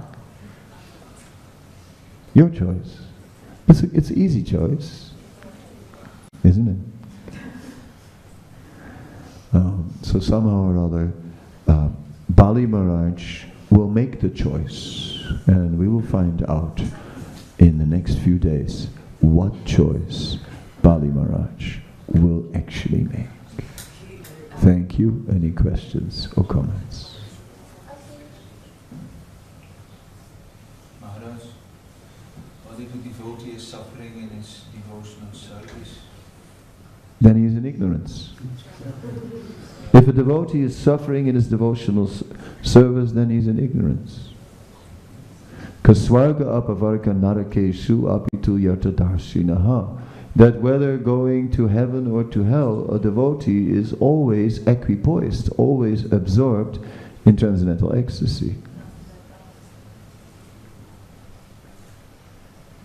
Your choice. It's an easy choice, isn't it? So somehow or other, Bali Maharaj will make the choice, and we will find out in the next few days what choice Bali Maharaj will actually make. Thank you. Any questions or comments? Maharaj, what if a devotee is suffering in his devotional service? Then he is in ignorance. If a devotee is suffering in his devotional service, then he is in ignorance. Because swarga apavarka narakeshu apitu yartadarshinaha, that whether going to heaven or to hell, a devotee is always equipoised, always absorbed in transcendental ecstasy.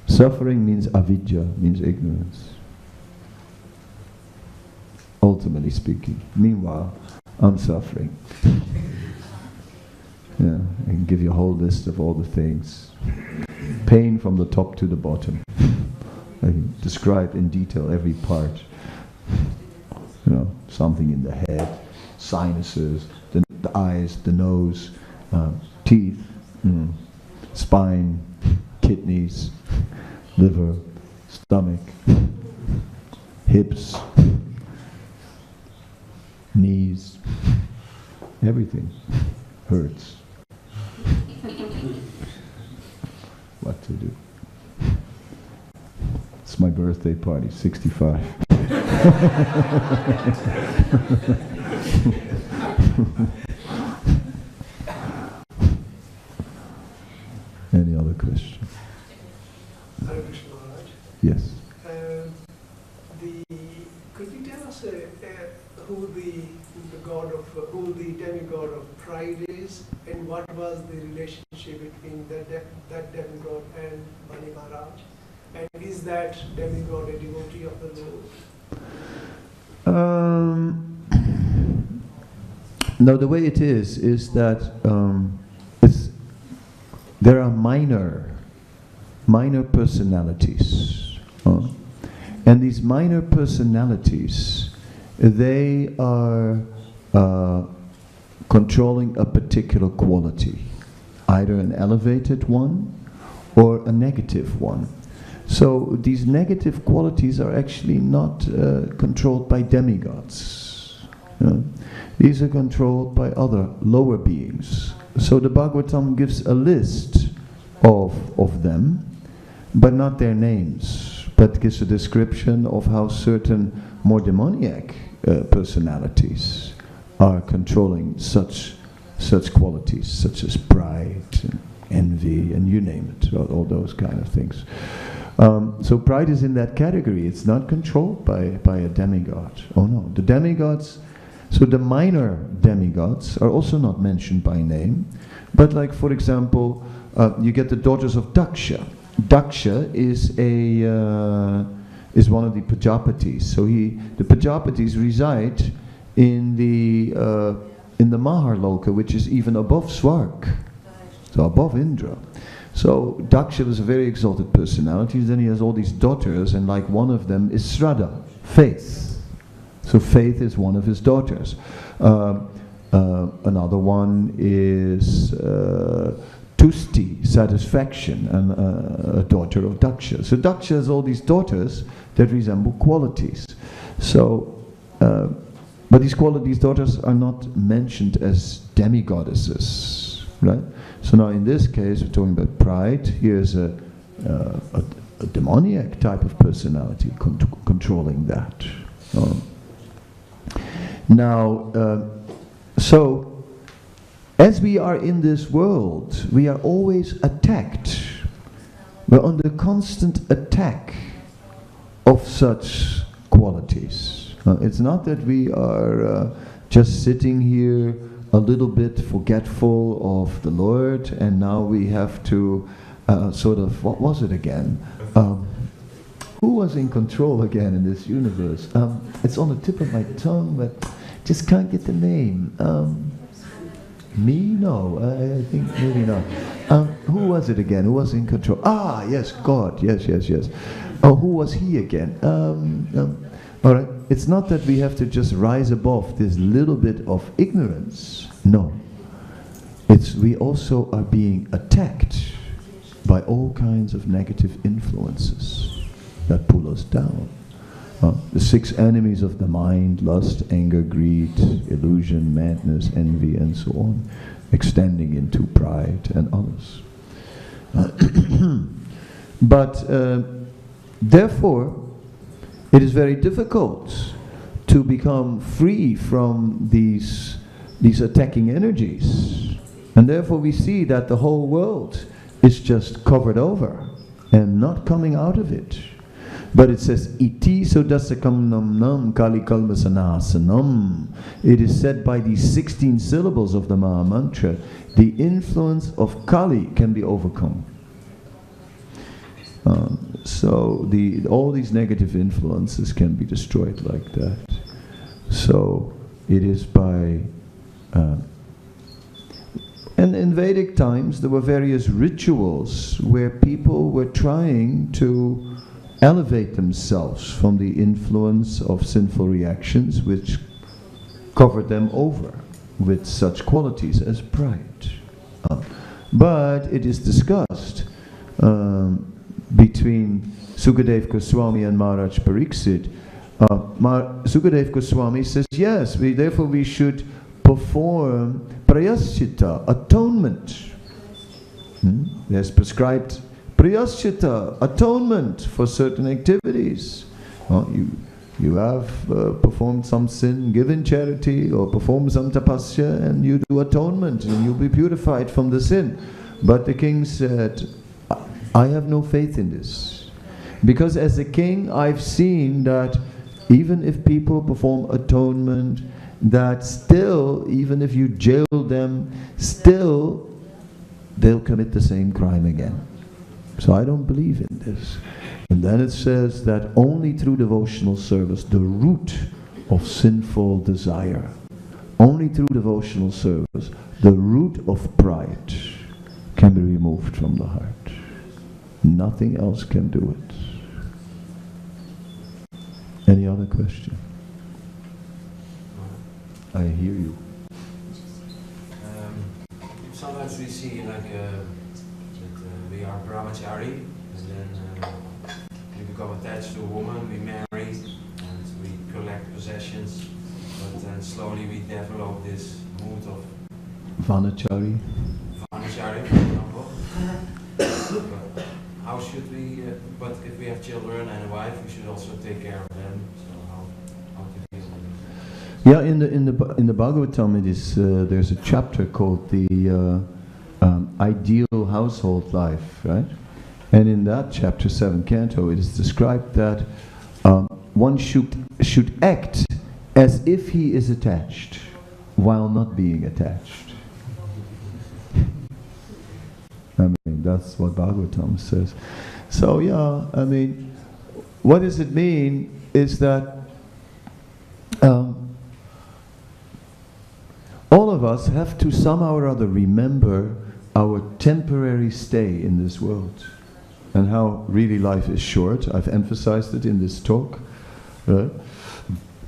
Suffering means avidya, means ignorance. Ultimately speaking. Meanwhile, I'm suffering. Yeah, I can give you a whole list of all the things. Pain from the top to the bottom. I can describe in detail every part. You know, something in the head, sinuses, the eyes, the nose, teeth, spine, kidneys, liver, stomach, hips, knees, everything hurts. What to do? It's my birthday party, 65. Any other question? Hare Krishna Maharaj. Yes. Could you tell us who the demigod of pride is, and what was the relationship between that demigod and Bali Maharaj? And is that demigod a devotee of the Lord? No, the way it is that there are minor personalities, and these minor personalities, they are controlling a particular quality, either an elevated one or a negative one. So these negative qualities are actually not controlled by demigods. These are controlled by other lower beings. So the Bhagavatam gives a list of them, but not their names, but gives a description of how certain more demoniac personalities are controlling such qualities, such as pride and envy, and you name it, all those kind of things. So pride is in that category. It's not controlled by a demigod. Oh no, the demigods. So the minor demigods are also not mentioned by name, but like for example, you get the daughters of Daksha. Daksha is one of the Prajapatis. So the Prajapatis reside in the Maharloka, which is even above Swarg, so above Indra. So Daksha was a very exalted personality. Then he has all these daughters, and like one of them is Shraddha, faith. So faith is one of his daughters. Another one is Tusti, satisfaction, and a daughter of Daksha. So Daksha has all these daughters that resemble qualities. So, but these daughters are not mentioned as demigoddesses, right? So now in this case, we're talking about pride. Here's a demoniac type of personality controlling that. So as we are in this world, we are always attacked. We're under constant attack of such qualities. It's not that we are just sitting here a little bit forgetful of the Lord, and now we have to what was it again? Who was in control again in this universe? It's on the tip of my tongue, but just can't get the name. Me? No, I think maybe not. Who was it again? Who was in control? Ah, yes, God. Yes. Oh, who was he again? All right. It's not that we have to just rise above this little bit of ignorance. No. It's we also are being attacked by all kinds of negative influences that pull us down. The 6 enemies of the mind: lust, anger, greed, illusion, madness, envy, and so on, extending into pride and others. But therefore, it is very difficult to become free from these attacking energies. And therefore we see that the whole world is just covered over and not coming out of it. But it says, iti sodasakam nam nam kali kalmasanasanam. It is said by these 16 syllables of the Maha Mantra, the influence of Kali can be overcome. So all these negative influences can be destroyed like that. So it is by... and in Vedic times there were various rituals where people were trying to elevate themselves from the influence of sinful reactions which covered them over with such qualities as pride. But it is discussed between Sukadeva Goswami and Maharaj Pariksit. Sukadeva Goswami says, yes, therefore we should perform prayaschita, atonement. There's prescribed prayaschita, atonement for certain activities. You have performed some sin, given charity, or performed some tapasya, and you do atonement, and you'll be purified from the sin. But the king said, I have no faith in this. Because as a king, I've seen that even if people perform atonement, that still, even if you jail them, still they'll commit the same crime again. So I don't believe in this. And then it says that only through devotional service, the root of sinful desire, only through devotional service, the root of pride can be removed from the heart. Nothing else can do it. Any other question? I hear you. Sometimes we see that we are brahmachari, and then we become attached to a woman, we marry, and we collect possessions, but then slowly we develop this mood of Vanachari, for example. But how should we, but if we have children and a wife, we should also take care of them, so how to deal with it? Yeah, in the Bhagavatam, it is there's a chapter called the ideal household life, right? And in that chapter 7 canto, it is described that one should act as if he is attached, while not being attached. I mean, that's what Bhagavatam says. So yeah, I mean, what does it mean is that all of us have to somehow or other remember our temporary stay in this world and how really life is short. I've emphasized it in this talk. Right?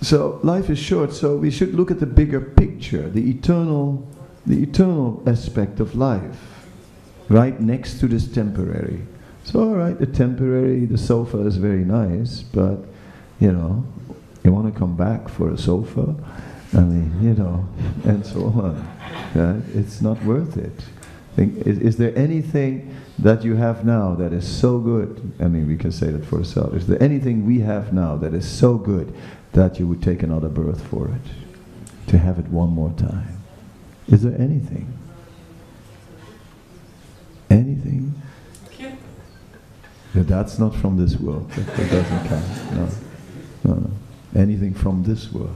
So life is short, so we should look at the bigger picture, the eternal aspect of life, right next to this temporary. So alright, the sofa is very nice, but you know, you want to come back for a sofa? I mean, you know, and so on. Right? It's not worth it. Is there anything that you have now that is so good? I mean, we can say that for ourselves. Is there anything we have now that is so good that you would take another birth for it? To have it one more time? Is there anything? Anything? That's not from this world. That doesn't count. No. Anything from this world.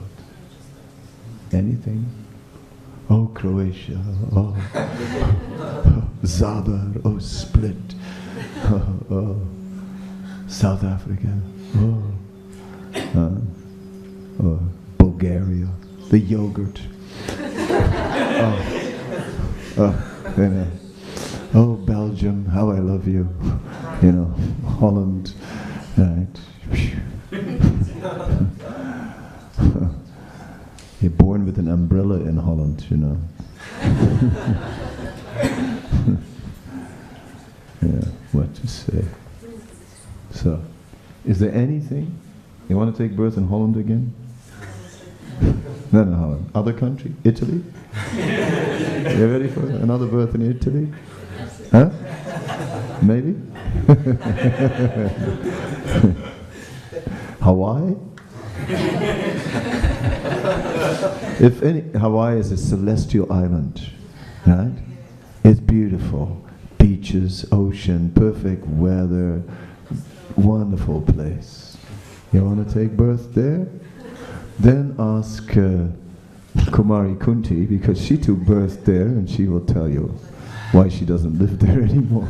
Anything? Oh, Croatia. Oh, Zadar. Oh, Split. Oh, South Africa. Oh, Bulgaria. The yogurt. You know, oh, Belgium, how I love you. You know, Holland, right? You're born with an umbrella in Holland, you know. Yeah, what to say. So, is there anything? You want to take birth in Holland again? No, Holland. Other country? Italy? You ready for another birth in Italy? Huh? Maybe? Hawaii? If any, Hawaii is a celestial island, right? It's beautiful. Beaches, ocean, perfect weather, wonderful place. You want to take birth there? Then ask Kumari Kunti, because she took birth there, and she will tell you why she doesn't live there anymore.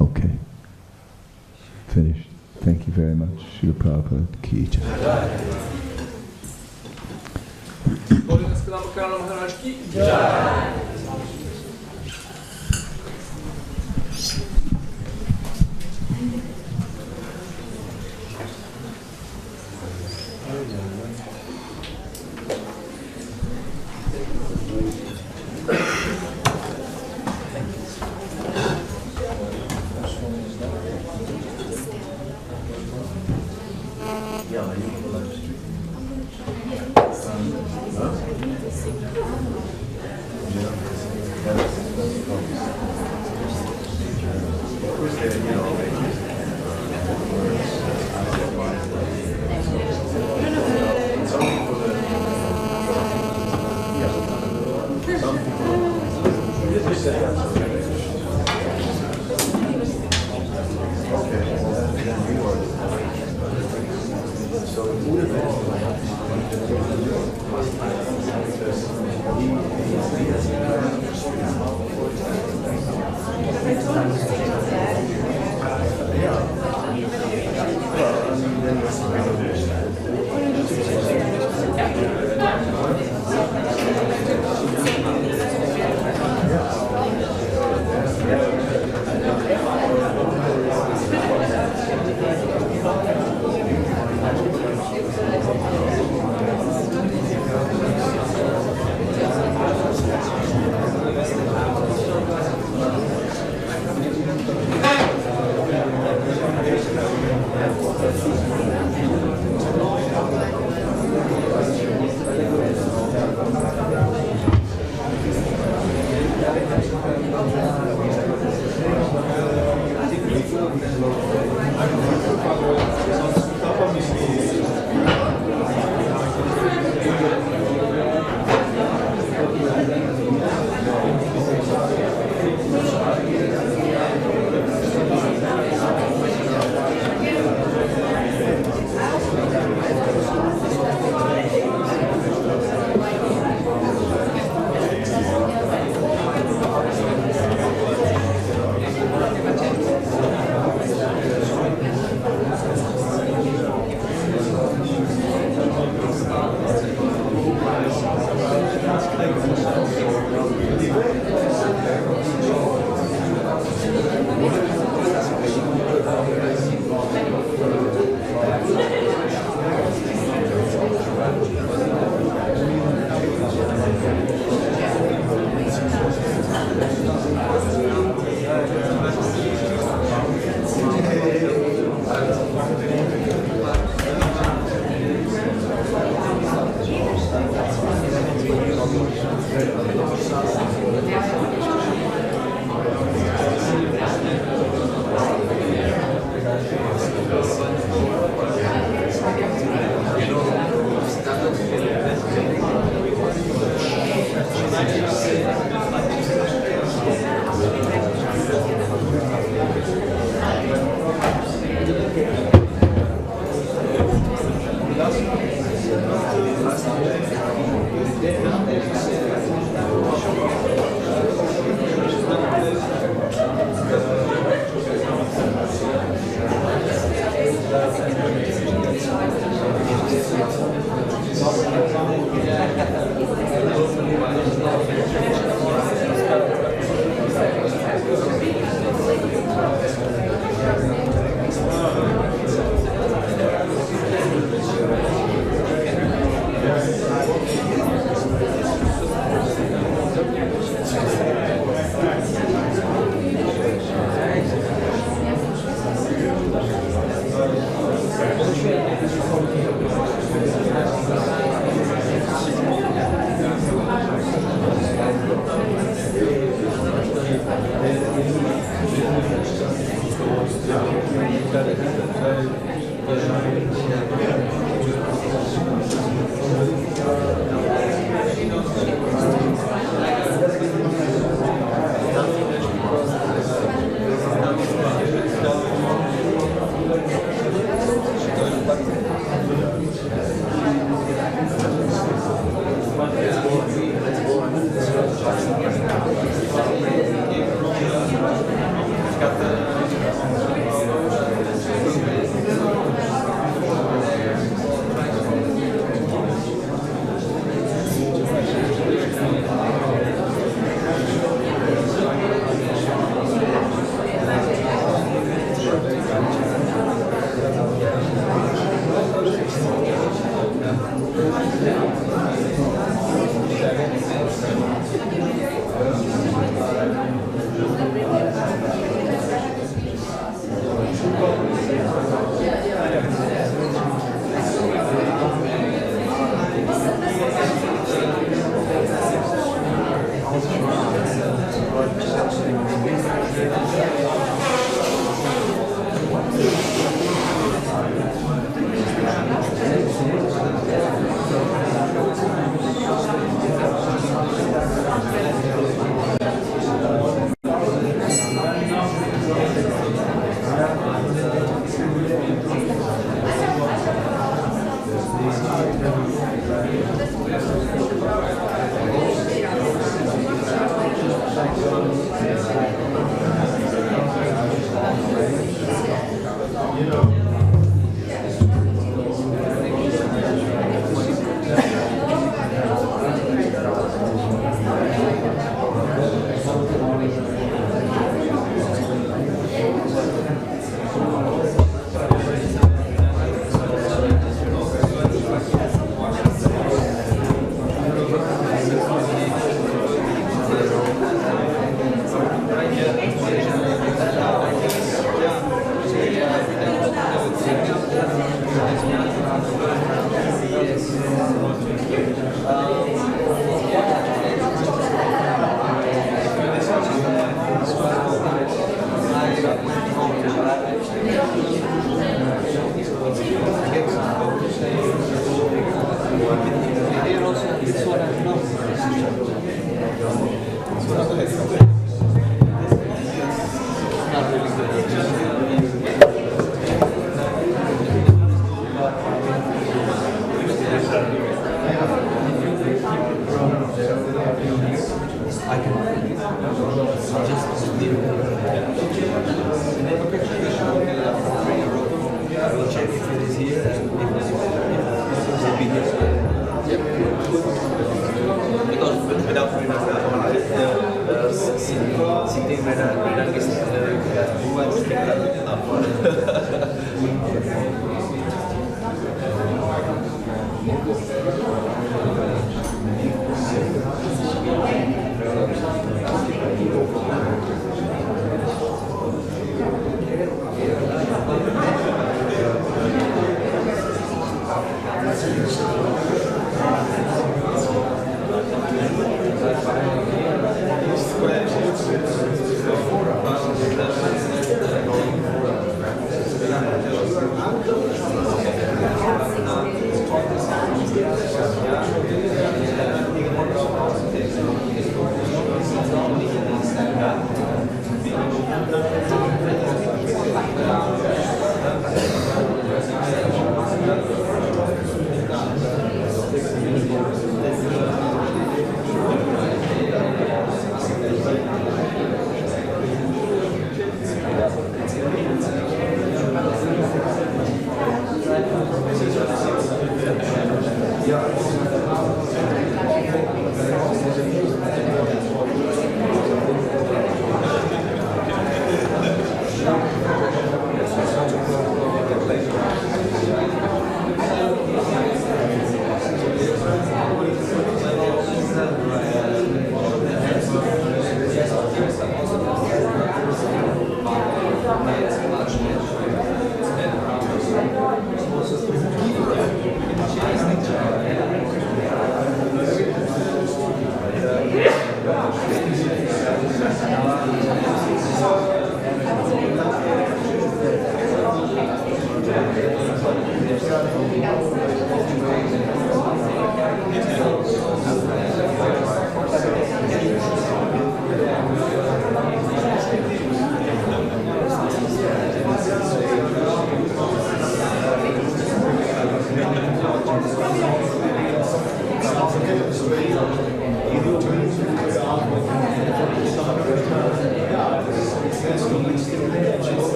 Okay. Finished. Thank you very much. Srila Prabhupada Ki Jai. Kadamba Kanana Maharaj Ki Jai.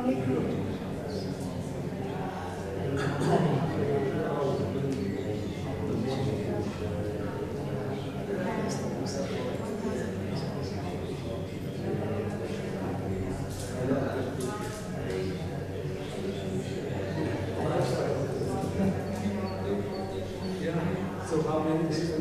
So how many days